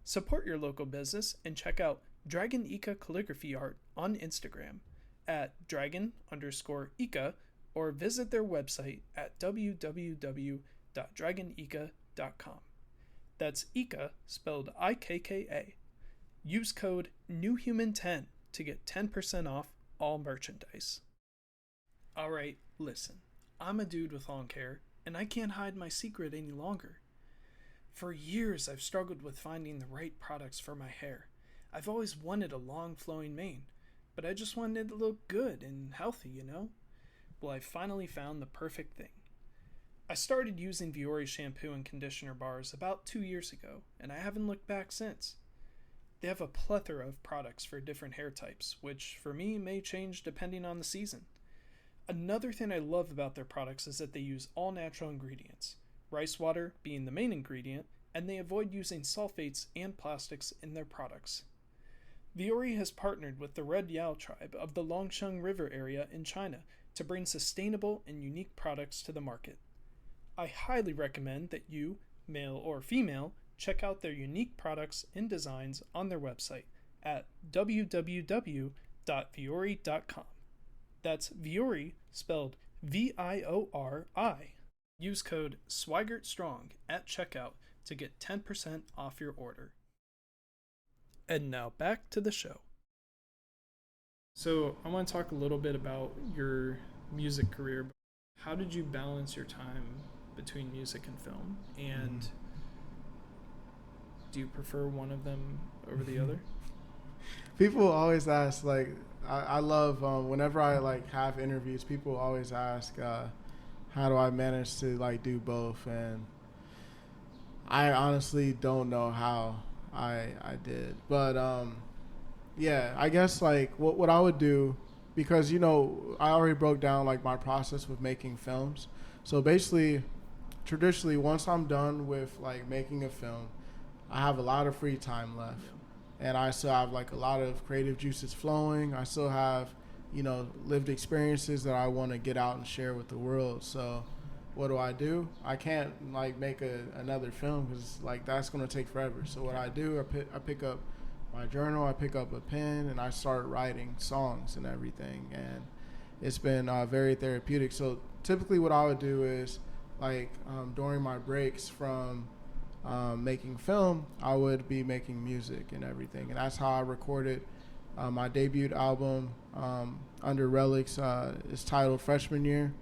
Support your local business and check out Dragon Ika Calligraphy Art on Instagram at dragon_Ika or visit their website at www.dragonika.com. That's Ika, spelled IKKA. Use code NEWHUMAN10 to get 10% off all merchandise. Alright, listen. I'm a dude with long hair, and I can't hide my secret any longer. For years, I've struggled with finding the right products for my hair. I've always wanted a long flowing mane, but I just wanted it to look good and healthy, you know? Well, I finally found the perfect thing. I started using Viore shampoo and conditioner bars about 2 years ago, and I haven't looked back since. They have a plethora of products for different hair types, which for me may change depending on the season. Another thing I love about their products is that they use all natural ingredients, rice water being the main ingredient, and they avoid using sulfates and plastics in their products. Viore has partnered with the Red Yao tribe of the Longsheng River area in China to bring sustainable and unique products to the market. I highly recommend that you, male or female, check out their unique products and designs on their website at www.viore.com. That's Viore, spelled VIORI. Use code SWIGERTSTRONG at checkout to get 10% off your order. And now back to the show. So I want to talk a little bit about your music career. How did you balance your time between music and film? And do you prefer one of them over the other? People always ask, like, I love whenever I like have interviews, people always ask, how do I manage to like do both? And I honestly don't know how I did, but yeah, I guess like what I would do, because you know I already broke down like my process with making films. So basically, traditionally, once I'm done with like making a film, I have a lot of free time left. And I still have like a lot of creative juices flowing. I still have, you know, lived experiences that I want to get out and share with the world. So what do? I can't like make another film because like that's going to take forever. So what I do, I pick up my journal, I pick up a pen, and I start writing songs and everything. And it's been very therapeutic. So typically what I would do is like during my breaks from making film, I would be making music and everything. And that's how I recorded my debut album under Relics. It's titled Freshman Year.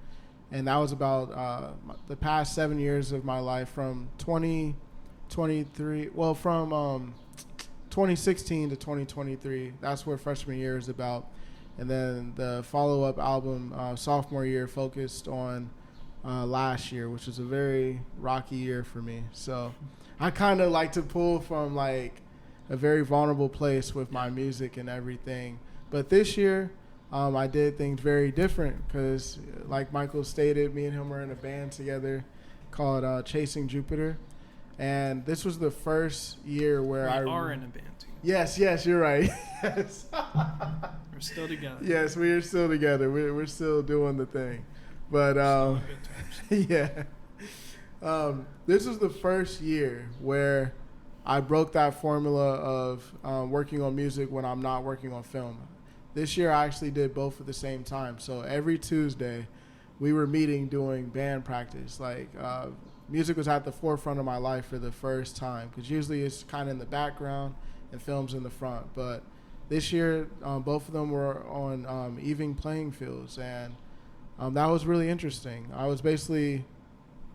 And that was about the past 7 years of my life from 2016 to 2023. That's what freshman year is about. And then the follow-up album, sophomore year, focused on last year, which was a very rocky year for me. So I kind of like to pull from like a very vulnerable place with my music and everything. But this year, I did things very different because, like Michael stated, me and him were in a band together called Chasing Jupiter. And this was the first year where we are in a band together. Yes, you're right. Yes. We're still together. Yes, we are still together. We're still doing the thing. But yeah. This was the first year where I broke that formula of working on music when I'm not working on film. This year I actually did both at the same time. So every Tuesday we were meeting doing band practice. Like music was at the forefront of my life for the first time because usually it's kind of in the background and film's in the front. But this year both of them were on even playing fields, and that was really interesting. I was basically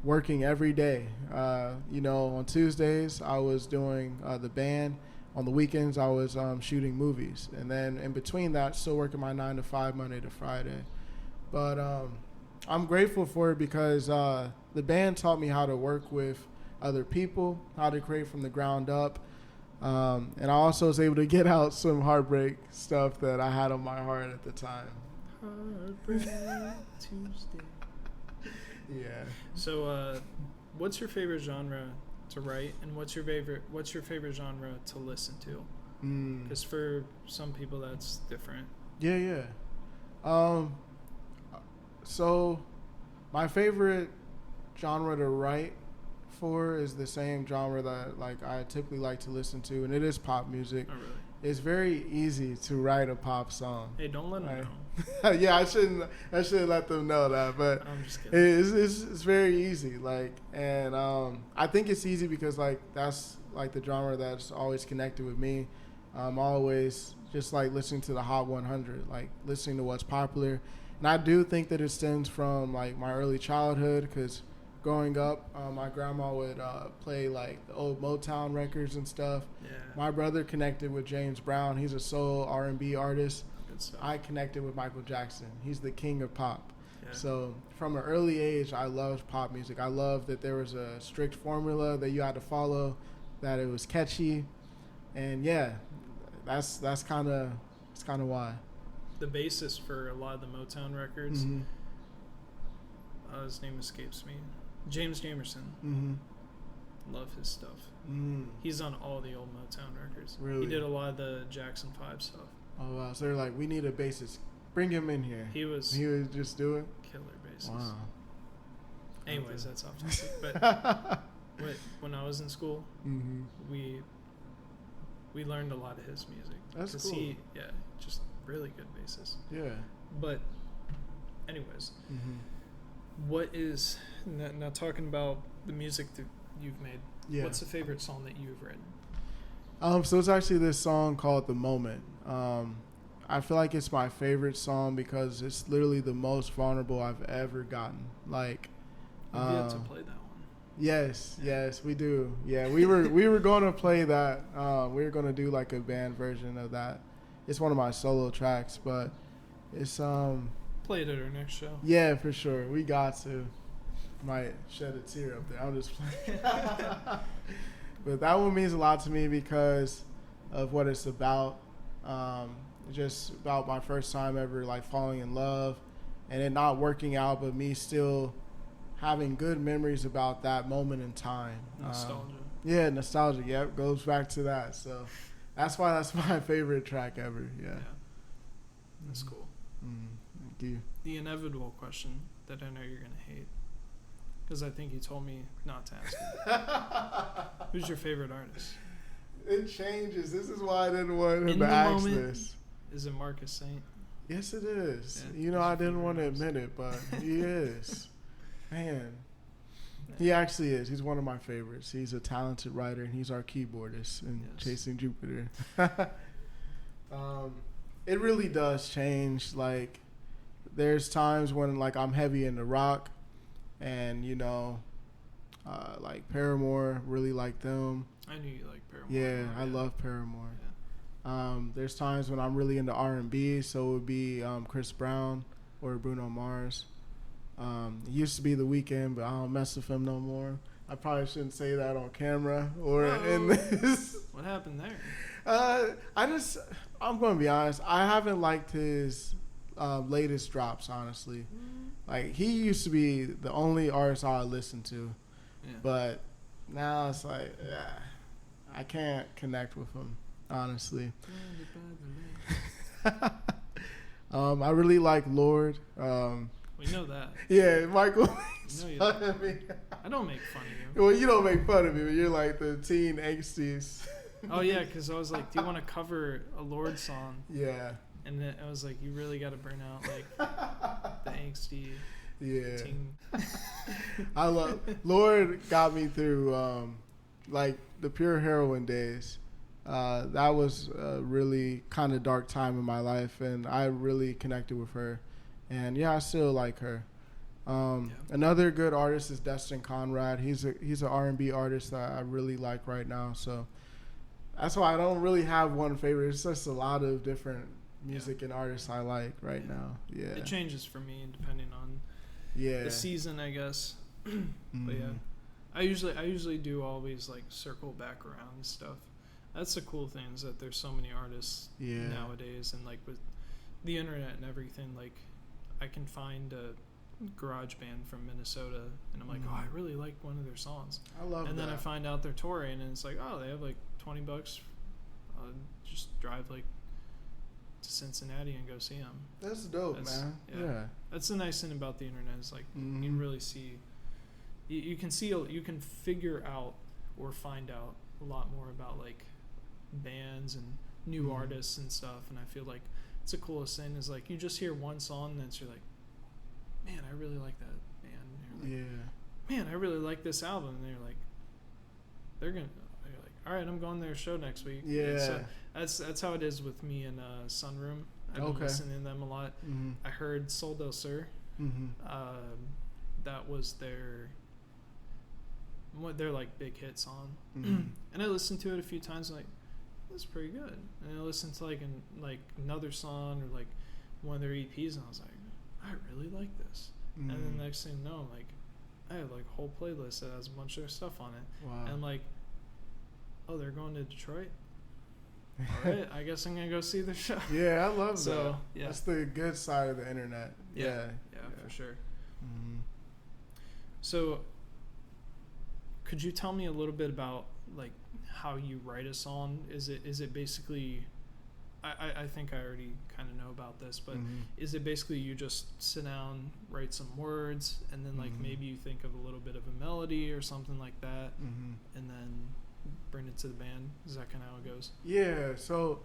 working every day. On Tuesdays I was doing the band. On the weekends I was shooting movies, and then in between that still working my 9 to 5 Monday to Friday. But I'm grateful for it because the band taught me how to work with other people, how to create from the ground up, and I also was able to get out some heartbreak stuff that I had on my heart at the time. Heartbreak Tuesday. Yeah. So, what's your favorite genre to write, and what's your favorite genre to listen to? Because for some people that's different. Yeah. So, my favorite genre to write for is the same genre that like I typically like to listen to, and it is pop music. Oh, really? It's very easy to write a pop song. Hey, don't let them know. Yeah, I shouldn't let them know that, but I'm just kidding. It's very easy. Like, and I think it's easy because like that's like the genre that's always connected with me. I'm always just like listening to the Hot 100, like listening to what's popular, and I do think that it stems from like my early childhood because growing up, my grandma would play like the old Motown records and stuff. Yeah. My brother connected with James Brown. He's a soul R&B artist. Good stuff. I connected with Michael Jackson. He's the king of pop. Yeah. So from an early age, I loved pop music. I loved that there was a strict formula that you had to follow, that it was catchy, and yeah, that's kind of why. The bassist for a lot of the Motown records, his name escapes me. James Jamerson. Love his stuff. He's on all the old Motown records. Really? He did a lot of the Jackson 5 stuff. Oh wow! So they're like, we need a bassist. Bring him in here. He would just do it. Killer bassist. Wow. Anyways, that's off topic. But when I was in school, we learned a lot of his music. That's cool. Just really good bassist. Yeah. But anyways, what is now talking about the music that you've made? Yeah. What's the favorite song that you've written? So it's actually this song called "The Moment." I feel like it's my favorite song because it's literally the most vulnerable I've ever gotten. Like, you have to play that one. Yes, we do. Yeah, we were going to play that. We were going to do like a band version of that. It's one of my solo tracks, but it's play it at our next show. Yeah, for sure. We got to. Might shed a tear up there. I'm just playing. But that one means a lot to me because of what it's about. Just about my first time ever like falling in love and it not working out, but me still having good memories about that moment in time. Nostalgia. Yeah, nostalgia. Yeah, it goes back to that. So that's why that's my favorite track ever. Yeah. That's cool. Thank you. The inevitable question that I know you're going to hate, because I think you told me not to ask it. Who's your favorite artist? It changes. This is why I didn't want him to ask this. Is it Marcus Saint? Yes, it is. Yeah, I didn't want to admit it, but he is. Man. He actually is. He's one of my favorites. He's a talented writer, and he's our keyboardist in Chasing Jupiter. It really does change. Like, there's times when, like, I'm heavy into rock, and, like Paramore, really like them. I knew you liked Paramore. Yeah, I love Paramore. Yeah. There's times when I'm really into R&B, so it would be Chris Brown or Bruno Mars. It used to be The Weeknd, but I don't mess with him no more. I probably shouldn't say that on camera or in this. What happened there? I'm going to be honest. I haven't liked his latest drops, honestly. Like, he used to be the only artist I would listen to. Yeah. But now it's like, I can't connect with him, honestly. I really like Lord. We know that. Yeah, Michael. I don't make fun of you. Well, you don't make fun of me, but you're like the teen angsties. Oh, yeah, because I was like, do you want to cover a Lord song? Yeah. And then I was like, you really got to bring out, like, the angsty teen. I love... Lord got me through, like, the pure heroin days. That was a really kind of dark time in my life, and I really connected with her. And, I still like her. Another good artist is Destin Conrad. He's an R&B artist that I really like right now. So that's why I don't really have one favorite. It's just a lot of different music and artists I like right now. Yeah, it changes for me depending on the season, I guess. But yeah, I usually do always like circle back around and stuff. That's the cool thing is that there's so many artists nowadays, and like with the internet and everything, like I can find a garage band from Minnesota and I'm like, oh, I really like one of their songs. I love and that. then I find out they're touring and it's like, oh, they have like $20. Just drive like to Cincinnati and go see them. That's dope, man. Yeah. That's the nice thing about the internet is like you can really see you can see, you can figure out or find out a lot more about like bands and new artists and stuff. And I feel like it's the coolest thing is like you just hear one song and you're like, man, I really like that band. And you're like, man, I really like this album. And they're like, all right, I'm going to their show next week. Yeah. So that's how it is with me and Sunroom. I've been listening to them a lot. I heard Sol Del Sur. That was their like big hit song. And I listened to it a few times and like, that's pretty good. And I listened to like another song or like one of their EPs and I was like, I really like this. And then the next thing you know, like I have like a whole playlist that has a bunch of their stuff on it. Wow. And like, oh, they're going to Detroit? All right, I guess I'm going to go see the show. Yeah, I love that. Yeah. That's the good side of the internet. Yeah, for sure. So could you tell me a little bit about like how you write a song? Is it basically, I think I already kind of know about this, but is it basically you just sit down, write some words, and then like maybe you think of a little bit of a melody or something like that, and then bring it to the band? Is that kind of how it goes? Yeah, so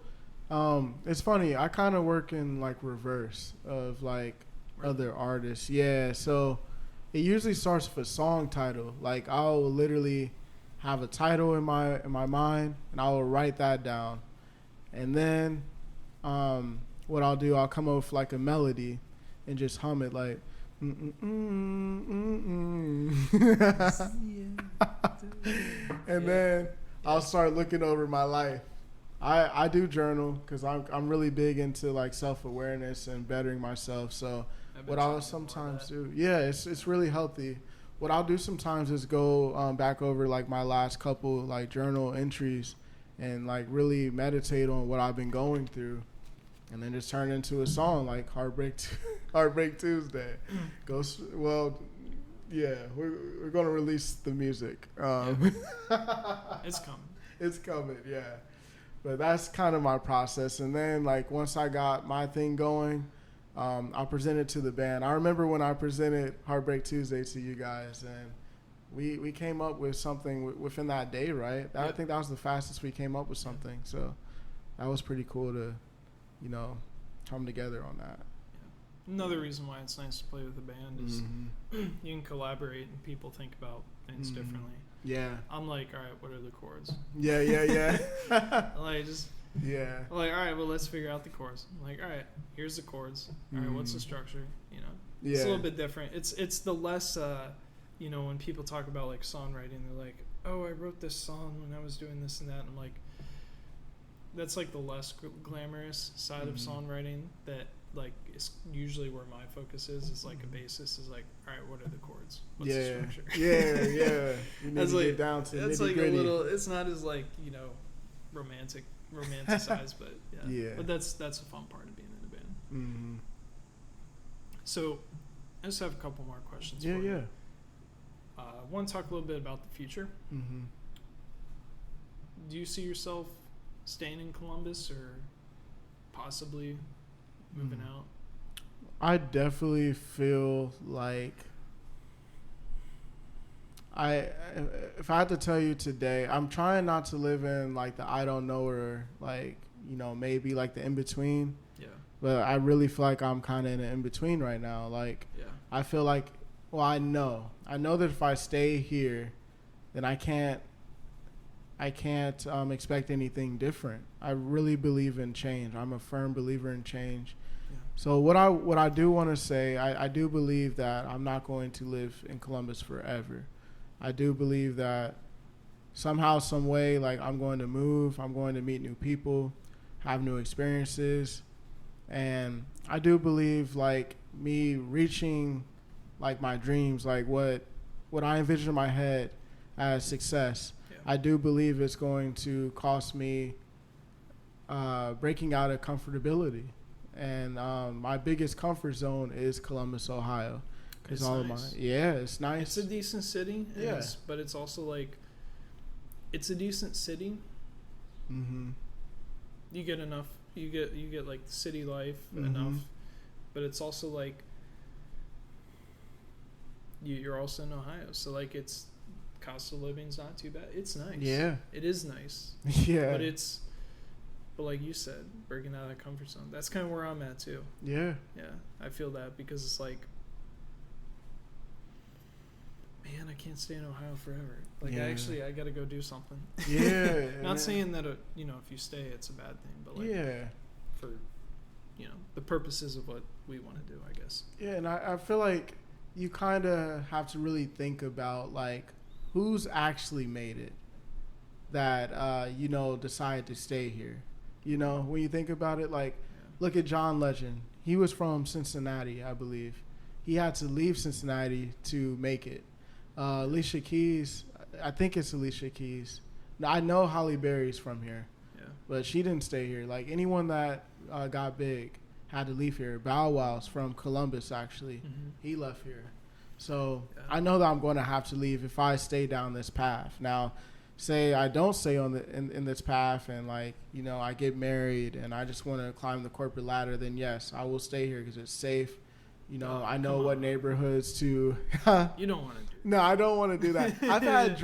it's funny. I kind of work in like reverse of like other artists. Yeah, so it usually starts with a song title. Like I'll literally have a title in my mind, and I will write that down, and then what I'll do, I'll come up with like a melody, and just hum it like. And then I'll start looking over my life. I do journal because I'm really big into like self-awareness and bettering myself. So what I'll sometimes do, it's really healthy. What I'll do sometimes is go back over like my last couple like journal entries and like really meditate on what I've been going through, and then just turn it into a song like Heartbreak Tuesday. We're gonna release the music. It's coming. It's coming, yeah. But that's kind of my process. And then like once I got my thing going, I'll present it to the band. I remember when I presented Heartbreak Tuesday to you guys, and we came up with something within that day, right? I think that was the fastest we came up with something. So that was pretty cool to, come together on that. Another reason why it's nice to play with a band is you can collaborate and people think about things differently. Yeah. I'm like, all right, what are the chords? Yeah. Like all right, well, let's figure out the chords. I'm like, all right, here's the chords. All right, what's the structure? It's a little bit different. It's the less, when people talk about like songwriting, they're like, oh, I wrote this song when I was doing this and that. And I'm like, that's like the less glamorous side of songwriting that like is usually where my focus is like a bassist is like, all right, what are the chords? What's the structure? Yeah. You need to get down to it's like a little, it's not as like, romanticized, but but that's a fun part of being in a band. So I just have a couple more questions for you. I want to talk a little bit about the future. Do you see yourself staying in Columbus or possibly moving out? I definitely feel like if I had to tell you today, I'm trying not to live in like the I don't know or like, maybe like the in between. Yeah. But I really feel like I'm kind of in an in between right now. Like, I feel like, I know that if I stay here, then I can't expect anything different. I really believe in change. I'm a firm believer in change. Yeah. So what I do want to say, I do believe that I'm not going to live in Columbus forever. I do believe that somehow, some way, like I'm going to move, I'm going to meet new people, have new experiences. And I do believe like me reaching like my dreams, like what I envision in my head as success, I do believe it's going to cost me breaking out of comfortability. And my biggest comfort zone is Columbus, Ohio. It's nice. It's nice. It's a decent city. But it's also like, it's a decent city. You get enough. You get like the city life enough. But it's also like, you're also in Ohio, so like it's cost of living's not too bad. It's nice. Yeah. It is nice. Yeah. But like you said, breaking out of that comfort zone. That's kind of where I'm at too. Yeah. Yeah, I feel that because it's like, man, I can't stay in Ohio forever. Like, I got to go do something. Yeah. Not saying that, if you stay, it's a bad thing, but like, for, the purposes of what we want to do, I guess. Yeah, and I feel like you kind of have to really think about, like, who's actually made it that, decided to stay here. When you think about it, like, look at John Legend. He was from Cincinnati, I believe. He had to leave Cincinnati to make it. Alicia Keys, I think it's Alicia Keys. Now, I know Halle Berry's from here, but she didn't stay here. Like, anyone that got big had to leave here. Bow Wow's from Columbus, actually. Mm-hmm. He left here. So I know that I'm going to have to leave if I stay down this path. Now, say I don't stay on in this path and, like, I get married and I just want to climb the corporate ladder, then yes, I will stay here because it's safe. I know what neighborhoods to. You don't want to do that. No, I don't want to do that. I've had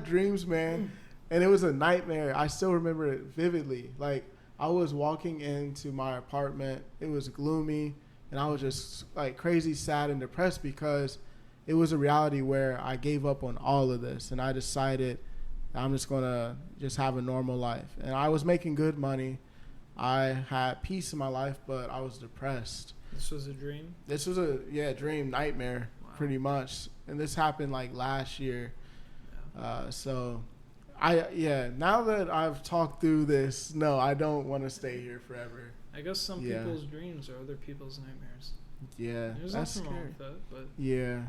dreams, man, and it was a nightmare. I still remember it vividly. Like, I was walking into my apartment. It was gloomy, and I was just, like, crazy sad and depressed because it was a reality where I gave up on all of this, and I decided I'm just going to just have a normal life. And I was making good money. I had peace in my life, but I was depressed. This was a dream? This was a dream, nightmare, pretty much. And this happened like last year. Yeah. So now that I've talked through this, no, I don't want to stay here forever. I guess some people's dreams are other people's nightmares. Yeah, there's that's nothing scary. wrong with that, but yeah,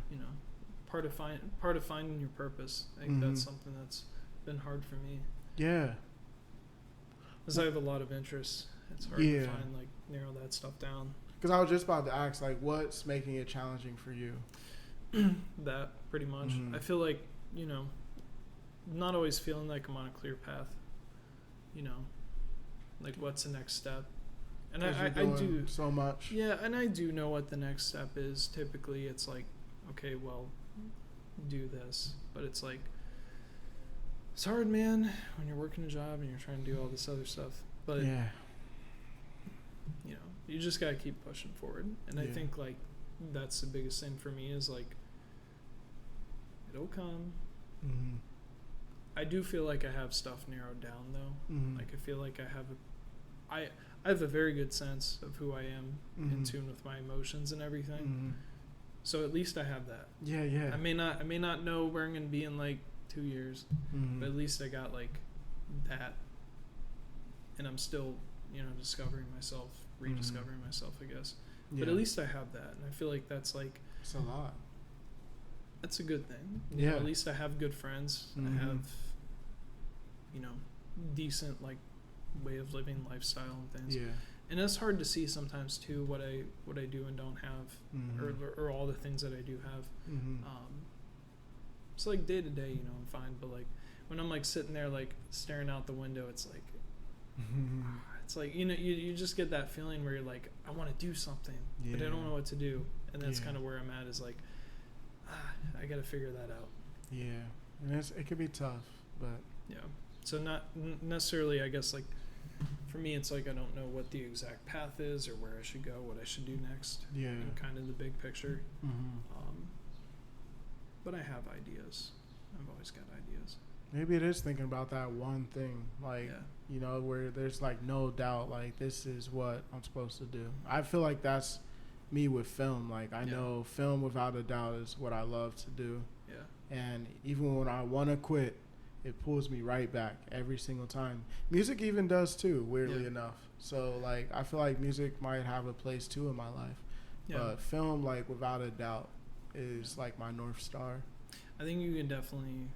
part of finding your purpose. I think that's something that's been hard for me. Yeah, because I have a lot of interests. It's hard to find, like, narrow that stuff down. Because I was just about to ask, like, what's making it challenging for you? That, pretty much. I feel like, not always feeling like I'm on a clear path. Like, what's the next step? And I do so much. Yeah, and I do know what the next step is. Typically, it's like, okay, well, do this. But it's like, it's hard, man, when you're working a job and you're trying to do all this other stuff. But, you just got to keep pushing forward. And I think, like, that's the biggest thing for me is, like, it'll come. Mm-hmm. I do feel like I have stuff narrowed down, though. Mm-hmm. Like, I feel like I have a very good sense of who I am, in tune with my emotions and everything. Mm-hmm. So at least I have that. Yeah, yeah. I may not know where I'm going to be in, like, 2 years, but at least I got, like, that. And I'm still, discovering myself, rediscovering myself, I guess. Yeah. But at least I have that, and I feel like that's, like, it's a lot. That's a good thing. Yeah. At least I have good friends. I have, decent, like, way of living, lifestyle, and things. Yeah. And it's hard to see sometimes too what I do and don't have, or all the things that I do have. It's like day to day, I'm fine. But, like, when I'm, like, sitting there, like, staring out the window, it's like, it's like, you just get that feeling where you're like, I want to do something, but I don't know what to do. And that's kind of where I'm at, is like, I got to figure that out. Yeah. And it can be tough, but. Yeah. So not necessarily, I guess, like, for me, it's like I don't know what the exact path is or where I should go, what I should do next. Yeah. Kind of the big picture. But I have ideas. I've always got ideas. Maybe it is thinking about that one thing, like, where there's, like, no doubt, like, this is what I'm supposed to do. I feel like that's me with film. Like, I know film, without a doubt, is what I love to do. Yeah. And even when I want to quit, it pulls me right back every single time. Music even does too, weirdly enough. So, like, I feel like music might have a place too in my life. Yeah. But film, like, without a doubt, is, like, my North Star. I think you can definitely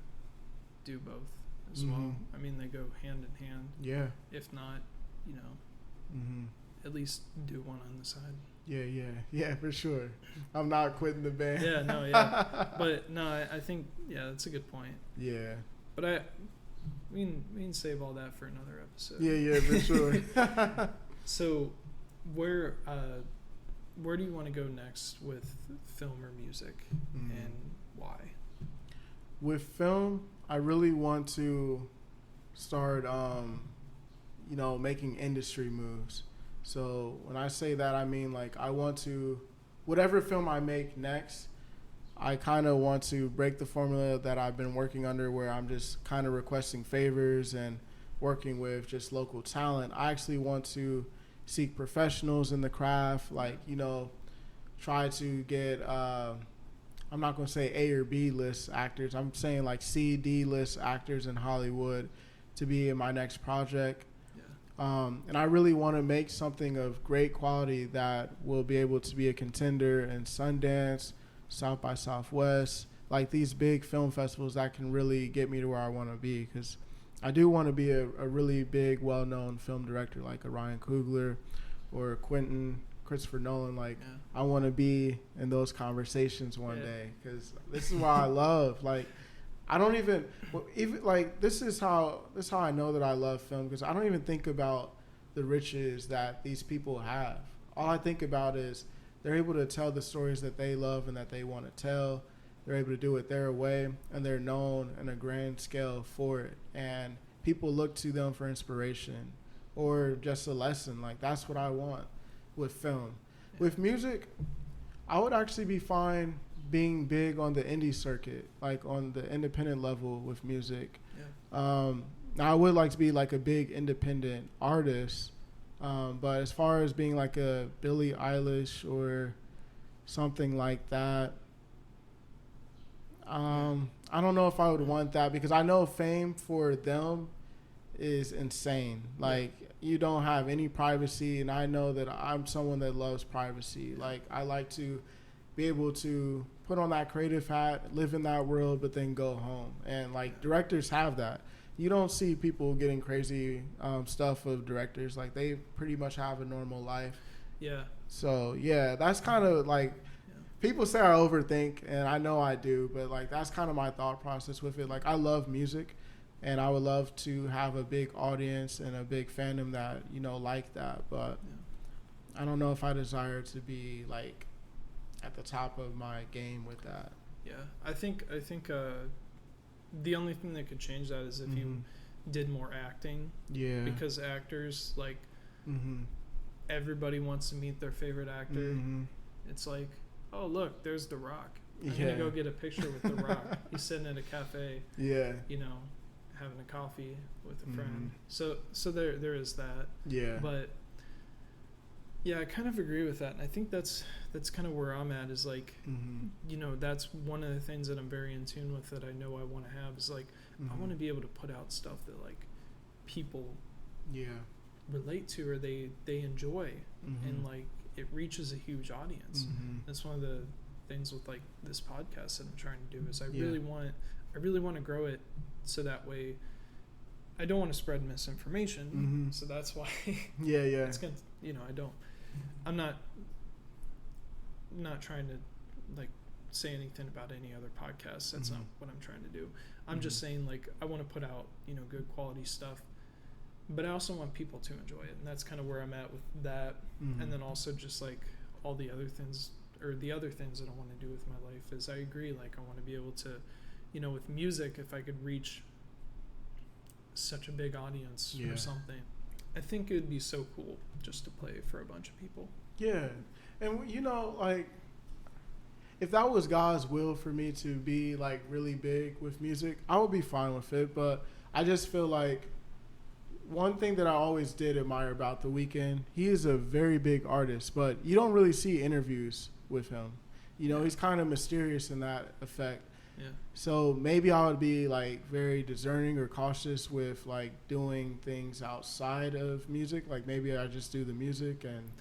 do both as well. I mean, they go hand in hand. Yeah. If not, at least do one on the side. Yeah, for sure. I'm not quitting the band. But no, I think that's a good point. Yeah. But we can save all that for another episode. Yeah, for sure. So, where where do you want to go next with film or music, and why? With film, I really want to start, making industry moves. So when I say that, I mean like I want to, whatever film I make next, I kind of want to break the formula that I've been working under, where I'm just kind of requesting favors and working with just local talent. I actually want to seek professionals in the craft, like, try to get, I'm not going to say A or B list actors. I'm saying like C, D list actors in Hollywood to be in my next project. And I really want to make something of great quality that will be able to be a contender in Sundance, South by Southwest, like these big film festivals that can really get me to where I want to be. Because I do want to be a really big, well-known film director like a Ryan Coogler or Christopher Nolan. Like, I want to be in those conversations one day, because this is what I love. Like, I don't even like, this is how I know that I love film, because I don't even think about the riches that these people have. All I think about is they're able to tell the stories that they love and that they want to tell. They're able to do it their way, and they're known on a grand scale for it. And people look to them for inspiration or just a lesson. Like, that's what I want with film. With music, I would actually be fine being big on the indie circuit, like on the independent level with music. Now I would like to be like a big independent artist, but as far as being like a Billie Eilish or something like that, I don't know if I would want that, because I know fame for them is insane. Like, you don't have any privacy, and I know that I'm someone that loves privacy. Like, I like to be able to put on that creative hat, live in that world, but then go home. And like, directors have that. You don't see people getting crazy stuff of directors. Like, they pretty much have a normal life. Yeah. So yeah, that's kind of like, people say I overthink, and I know I do, but like, that's kind of my thought process with it. Like, I love music, and I would love to have a big audience and a big fandom that, like that. But I don't know if I desire to be like at the top of my game with that. Yeah, I think the only thing that could change that is if you did more acting. Yeah. Because actors, like, everybody wants to meet their favorite actor. It's like, oh, look, there's The Rock. I'm gonna go get a picture with The Rock. He's sitting at a cafe. Yeah. Having a coffee with a friend. So there is that. Yeah. But yeah, I kind of agree with that, and I think that's kind of where I'm at. Is like, that's one of the things that I'm very in tune with, that I know I want to have, is like, I want to be able to put out stuff that like people relate to, or they enjoy, and like it reaches a huge audience. That's one of the things with like this podcast that I'm trying to do, is I really want to grow it, so that way I don't want to spread misinformation. So that's why it's gonna, I'm not trying to like say anything about any other podcasts. That's not what I'm trying to do. I'm just saying, like, I want to put out, good quality stuff, but I also want people to enjoy it, and that's kind of where I'm at with that. And then also just like all the other things, or the other things that I want to do with my life, is I agree, like, I want to be able to, with music, if I could reach such a big audience or something, I think it would be so cool just to play for a bunch of people. Yeah. And like, if that was God's will for me to be like really big with music, I would be fine with it. But I just feel like one thing that I always did admire about The Weeknd, he is a very big artist, but you don't really see interviews with him. He's kind of mysterious in that effect. Yeah. So maybe I would be like very discerning or cautious with like doing things outside of music. Like, maybe I just do the music, and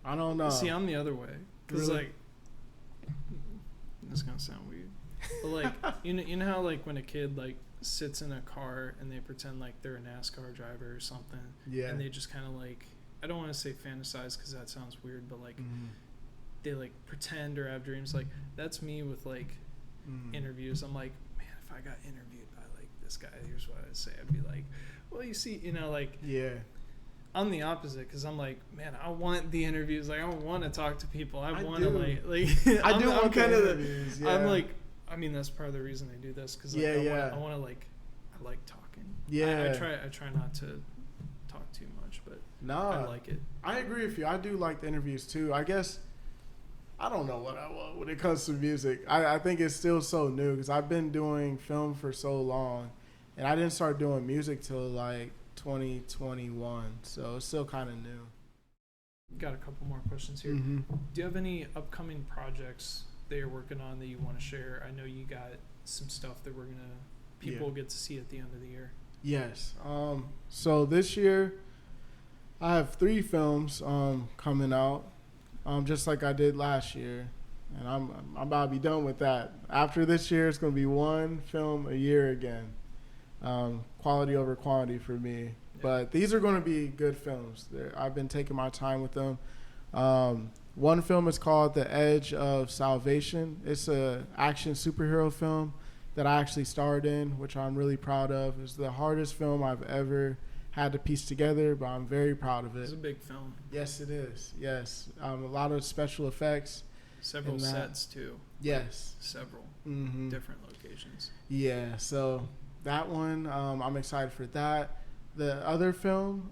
I don't know. See, I'm the other way. Because like, this is gonna sound weird, but like, you know how like when a kid like sits in a car and they pretend like they're a NASCAR driver or something, and they just kind of like, I don't want to say fantasize because that sounds weird, but like they like pretend or have dreams. Like, that's me with like interviews. I'm like, man, if I got interviewed by like this guy, here's what I'd say. I'd be like, well, you see, like, I'm the opposite because I'm like, man, I want the interviews. Like, I want to talk to people. I want do. to like. I do want kind the of interviews. Yeah. I'm like, I mean, that's part of the reason I do this because like, I want to like, I like talking. Yeah. I try not to talk too much, but no, I like it. I agree with you. I do like the interviews too. I guess I don't know what I want when it comes to music. I think it's still so new because I've been doing film for so long, and I didn't start doing music till like 2021, so it's still kind of new. Got a couple more questions here. Mm-hmm. Do you have any upcoming projects that you're working on that you want to share? I know you got some stuff that people will get to see at the end of the year. Yes. So this year I have 3 films coming out, just like I did last year, and I'm about to be done with that. After this year, it's going to be 1 film a year again. Quality over quantity for me. Yeah. But these are going to be good films. I've been taking my time with them. One film is called The Edge of Salvation. It's an action superhero film that I actually starred in, which I'm really proud of. It's the hardest film I've ever had to piece together, but I'm very proud of it. It's a big film. Yes, it is. Yes. A lot of special effects. Several sets, too. Yes. Several mm-hmm. different locations. Yeah, so that one, I'm excited for that. The other film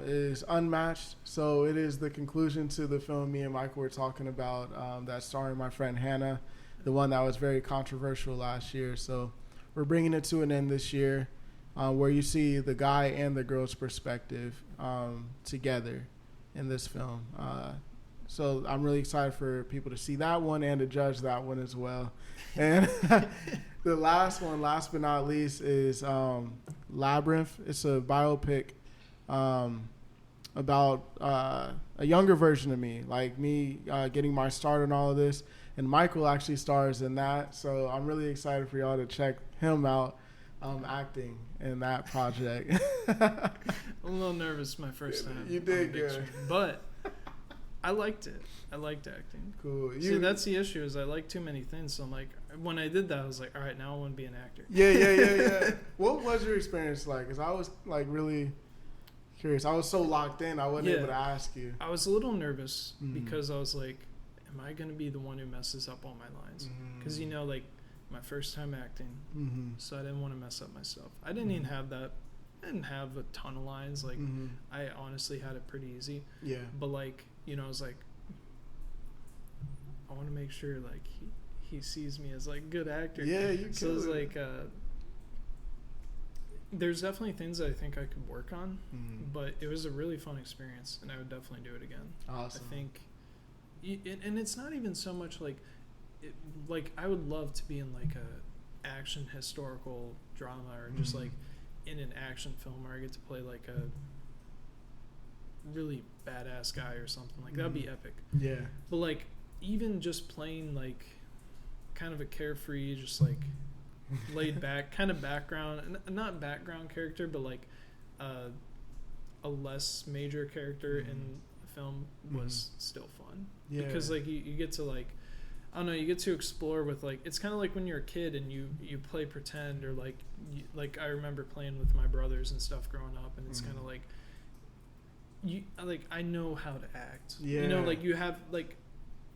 is Unmatched. So it is the conclusion to the film me and Michael were talking about, that's starring my friend Hannah, the one that was very controversial last year. So we're bringing it to an end this year, where you see the guy and the girl's perspective together in this film. So I'm really excited for people to see that one and to judge that one as well. And the last one, last but not least, is Labyrinth. It's a biopic about a younger version of me, like me getting my start in all of this. And Michael actually stars in that. So I'm really excited for y'all to check him out acting in that project. I'm a little nervous my first time. You did good. But I liked it. I liked acting. Cool. See, that's the issue is I like too many things. So I'm like, when I did that, I was like, all right, now I want to be an actor. Yeah. What was your experience like? Because I was like really curious. I was so locked in, I wasn't able to ask you. I was a little nervous because I was like, am I going to be the one who messes up all my lines? Because, like my first time acting, so I didn't want to mess up myself. I didn't even have that. I didn't have a ton of lines. Like, I honestly had it pretty easy. Yeah. But like, I was like, I want to make sure like he sees me as like a good actor. Yeah, you so it's like there's definitely things that I think I could work on, but it was a really fun experience, and I would definitely do it again. Awesome. I think, and it's not even so much like, like I would love to be in like a action historical drama or just like in an action film where I get to play like a really badass guy or something like that'd be epic. Yeah. But like even just playing like kind of a carefree, just like laid back kind of background, not background character, but like a less major character in the film was still fun. Yeah. Because like you get to like, I don't know, you get to explore with like, it's kind of like when you're a kid and you play pretend or like, like I remember playing with my brothers and stuff growing up, and it's kind of like, I know how to act. Yeah. Like you have like,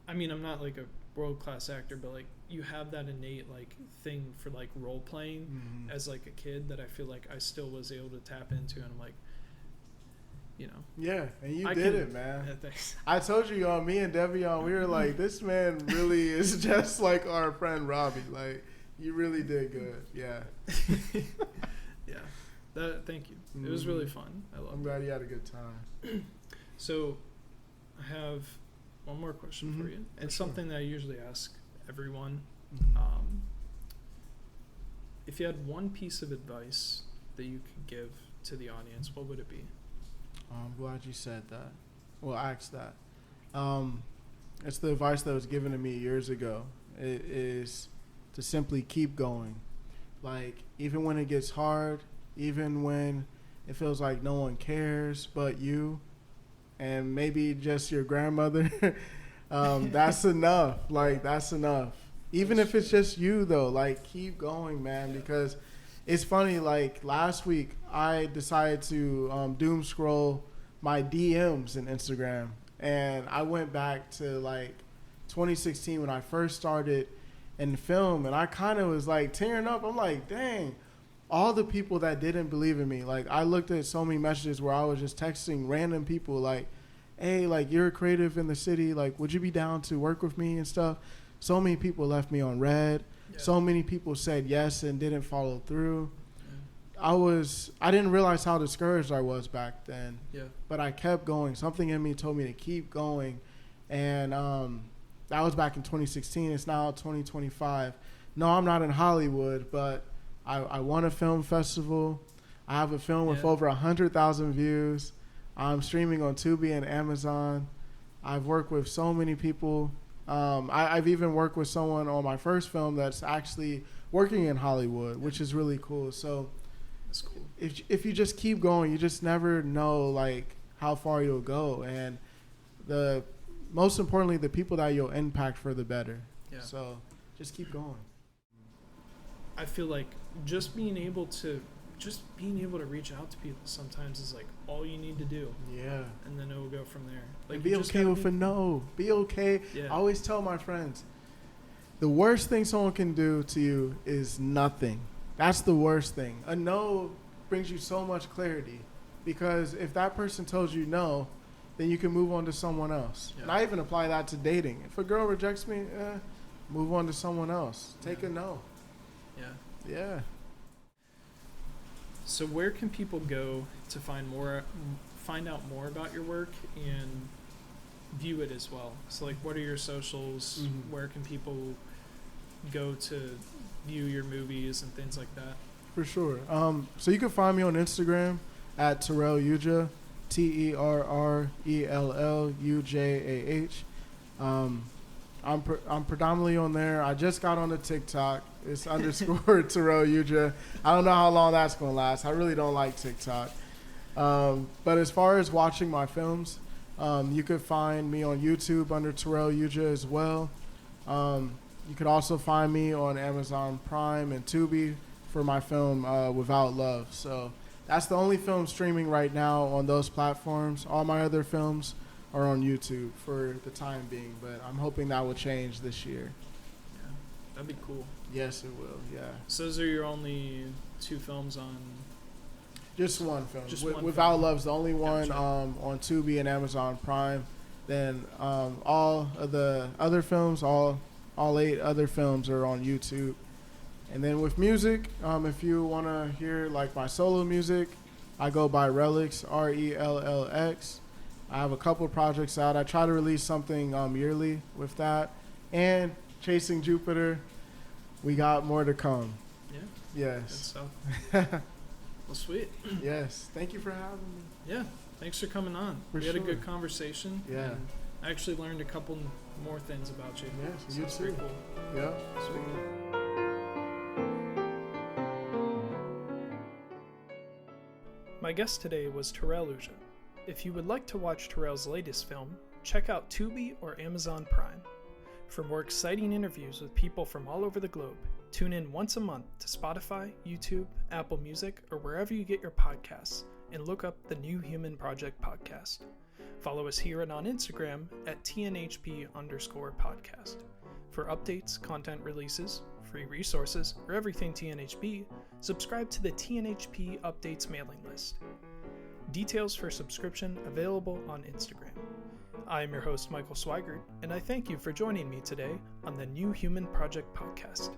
I mean, I'm not like a world-class actor, but like you have that innate like thing for like role playing as like a kid that I feel like I still was able to tap into, and I'm like, yeah, and you did it, man. Yeah, thanks. I told you, me and Devion, we were like, this man really is just like our friend Robbie. Like, you really did good. Yeah. Yeah. Thank you. It was really fun. I'm glad you had a good time. So, I have one more question for you. It's something that I usually ask everyone. If you had one piece of advice that you could give to the audience, what would it be? I'm glad you said that. Well, asked that. It's the advice that was given to me years ago. It is to simply keep going. Like, even when it gets hard, even when it feels like no one cares but you and maybe just your grandmother, that's enough. Like, that's enough. Even if it's just you, though, like, keep going, man, because it's funny, like, last week I decided to doom scroll my DMs in Instagram. And I went back to like 2016 when I first started in film, and I kind of was like tearing up. I'm like, dang, all the people that didn't believe in me. Like, I looked at so many messages where I was just texting random people like, hey, like, you're a creative in the city. Like, would you be down to work with me and stuff? So many people left me on red. Yeah. So many people said yes and didn't follow through. I didn't realize how discouraged I was back then. Yeah. But I kept going. Something in me told me to keep going. And that was back in 2016. It's now 2025. No, I'm not in Hollywood, but I won a film festival. I have a film with over 100,000 views. I'm streaming on Tubi and Amazon. I've worked with so many people. I've even worked with someone on my first film that's actually working in Hollywood, which is really cool. So that's cool. If you just keep going, you just never know like how far you'll go, and most importantly, the people that you'll impact for the better. Yeah. So just keep going. I feel like just being able to reach out to people sometimes is like all you need to do. Yeah. And then it will go from there. Like, be okay with a no. Be okay. Yeah. I always tell my friends, the worst thing someone can do to you is nothing. That's the worst thing. A no brings you so much clarity, because if that person tells you no, then you can move on to someone else. Yeah. And I even apply that to dating. If a girl rejects me, move on to someone else. Take a no. Yeah. Yeah. So where can people go to find out more about your work and view it as well? So like, what are your socials? Mm-hmm. Where can people go to view your movies and things like that? For sure. So you can find me on Instagram at Terrell Ujah, TerrellUjah. I'm predominantly on there. I just got on the TikTok. It's _ Terrell Ujah. I don't know how long that's going to last. I really don't like TikTok. But as far as watching my films, you could find me on YouTube under Terrell Ujah as well. You could also find me on Amazon Prime and Tubi for my film Without Love. So that's the only film streaming right now on those platforms. All my other films are on YouTube for the time being, but I'm hoping that will change this year. Yeah, that'd be cool. Yes, it will, yeah. So those are your only 2 films on? Just one film. Without Love's the only one. Gotcha. On Tubi and Amazon Prime. Then all of the other films, all 8 other films are on YouTube. And then with music, if you want to hear like my solo music, I go by Relix, RELLX. I have a couple of projects out. I try to release something yearly with that. And Chasing Jupiter, we got more to come. Yeah. Yes. Well, sweet. Yes. Thank you for having me. Yeah. Thanks for coming on. We had a good conversation. Yeah. I actually learned a couple more things about you. Yes, you too. Cool. Yeah. Sweet. My guest today was Terrell Ujah. If you would like to watch Terrell's latest film, check out Tubi or Amazon Prime. For more exciting interviews with people from all over the globe, tune in once a month to Spotify, YouTube, Apple Music, or wherever you get your podcasts, and look up the New Human Project podcast. Follow us here and on Instagram at TNHP_podcast. For updates, content releases, free resources, or everything TNHP, subscribe to the TNHP Updates mailing list. Details for subscription available on Instagram. I am your host, Michael Swigert, and I thank you for joining me today on the New Human Project podcast.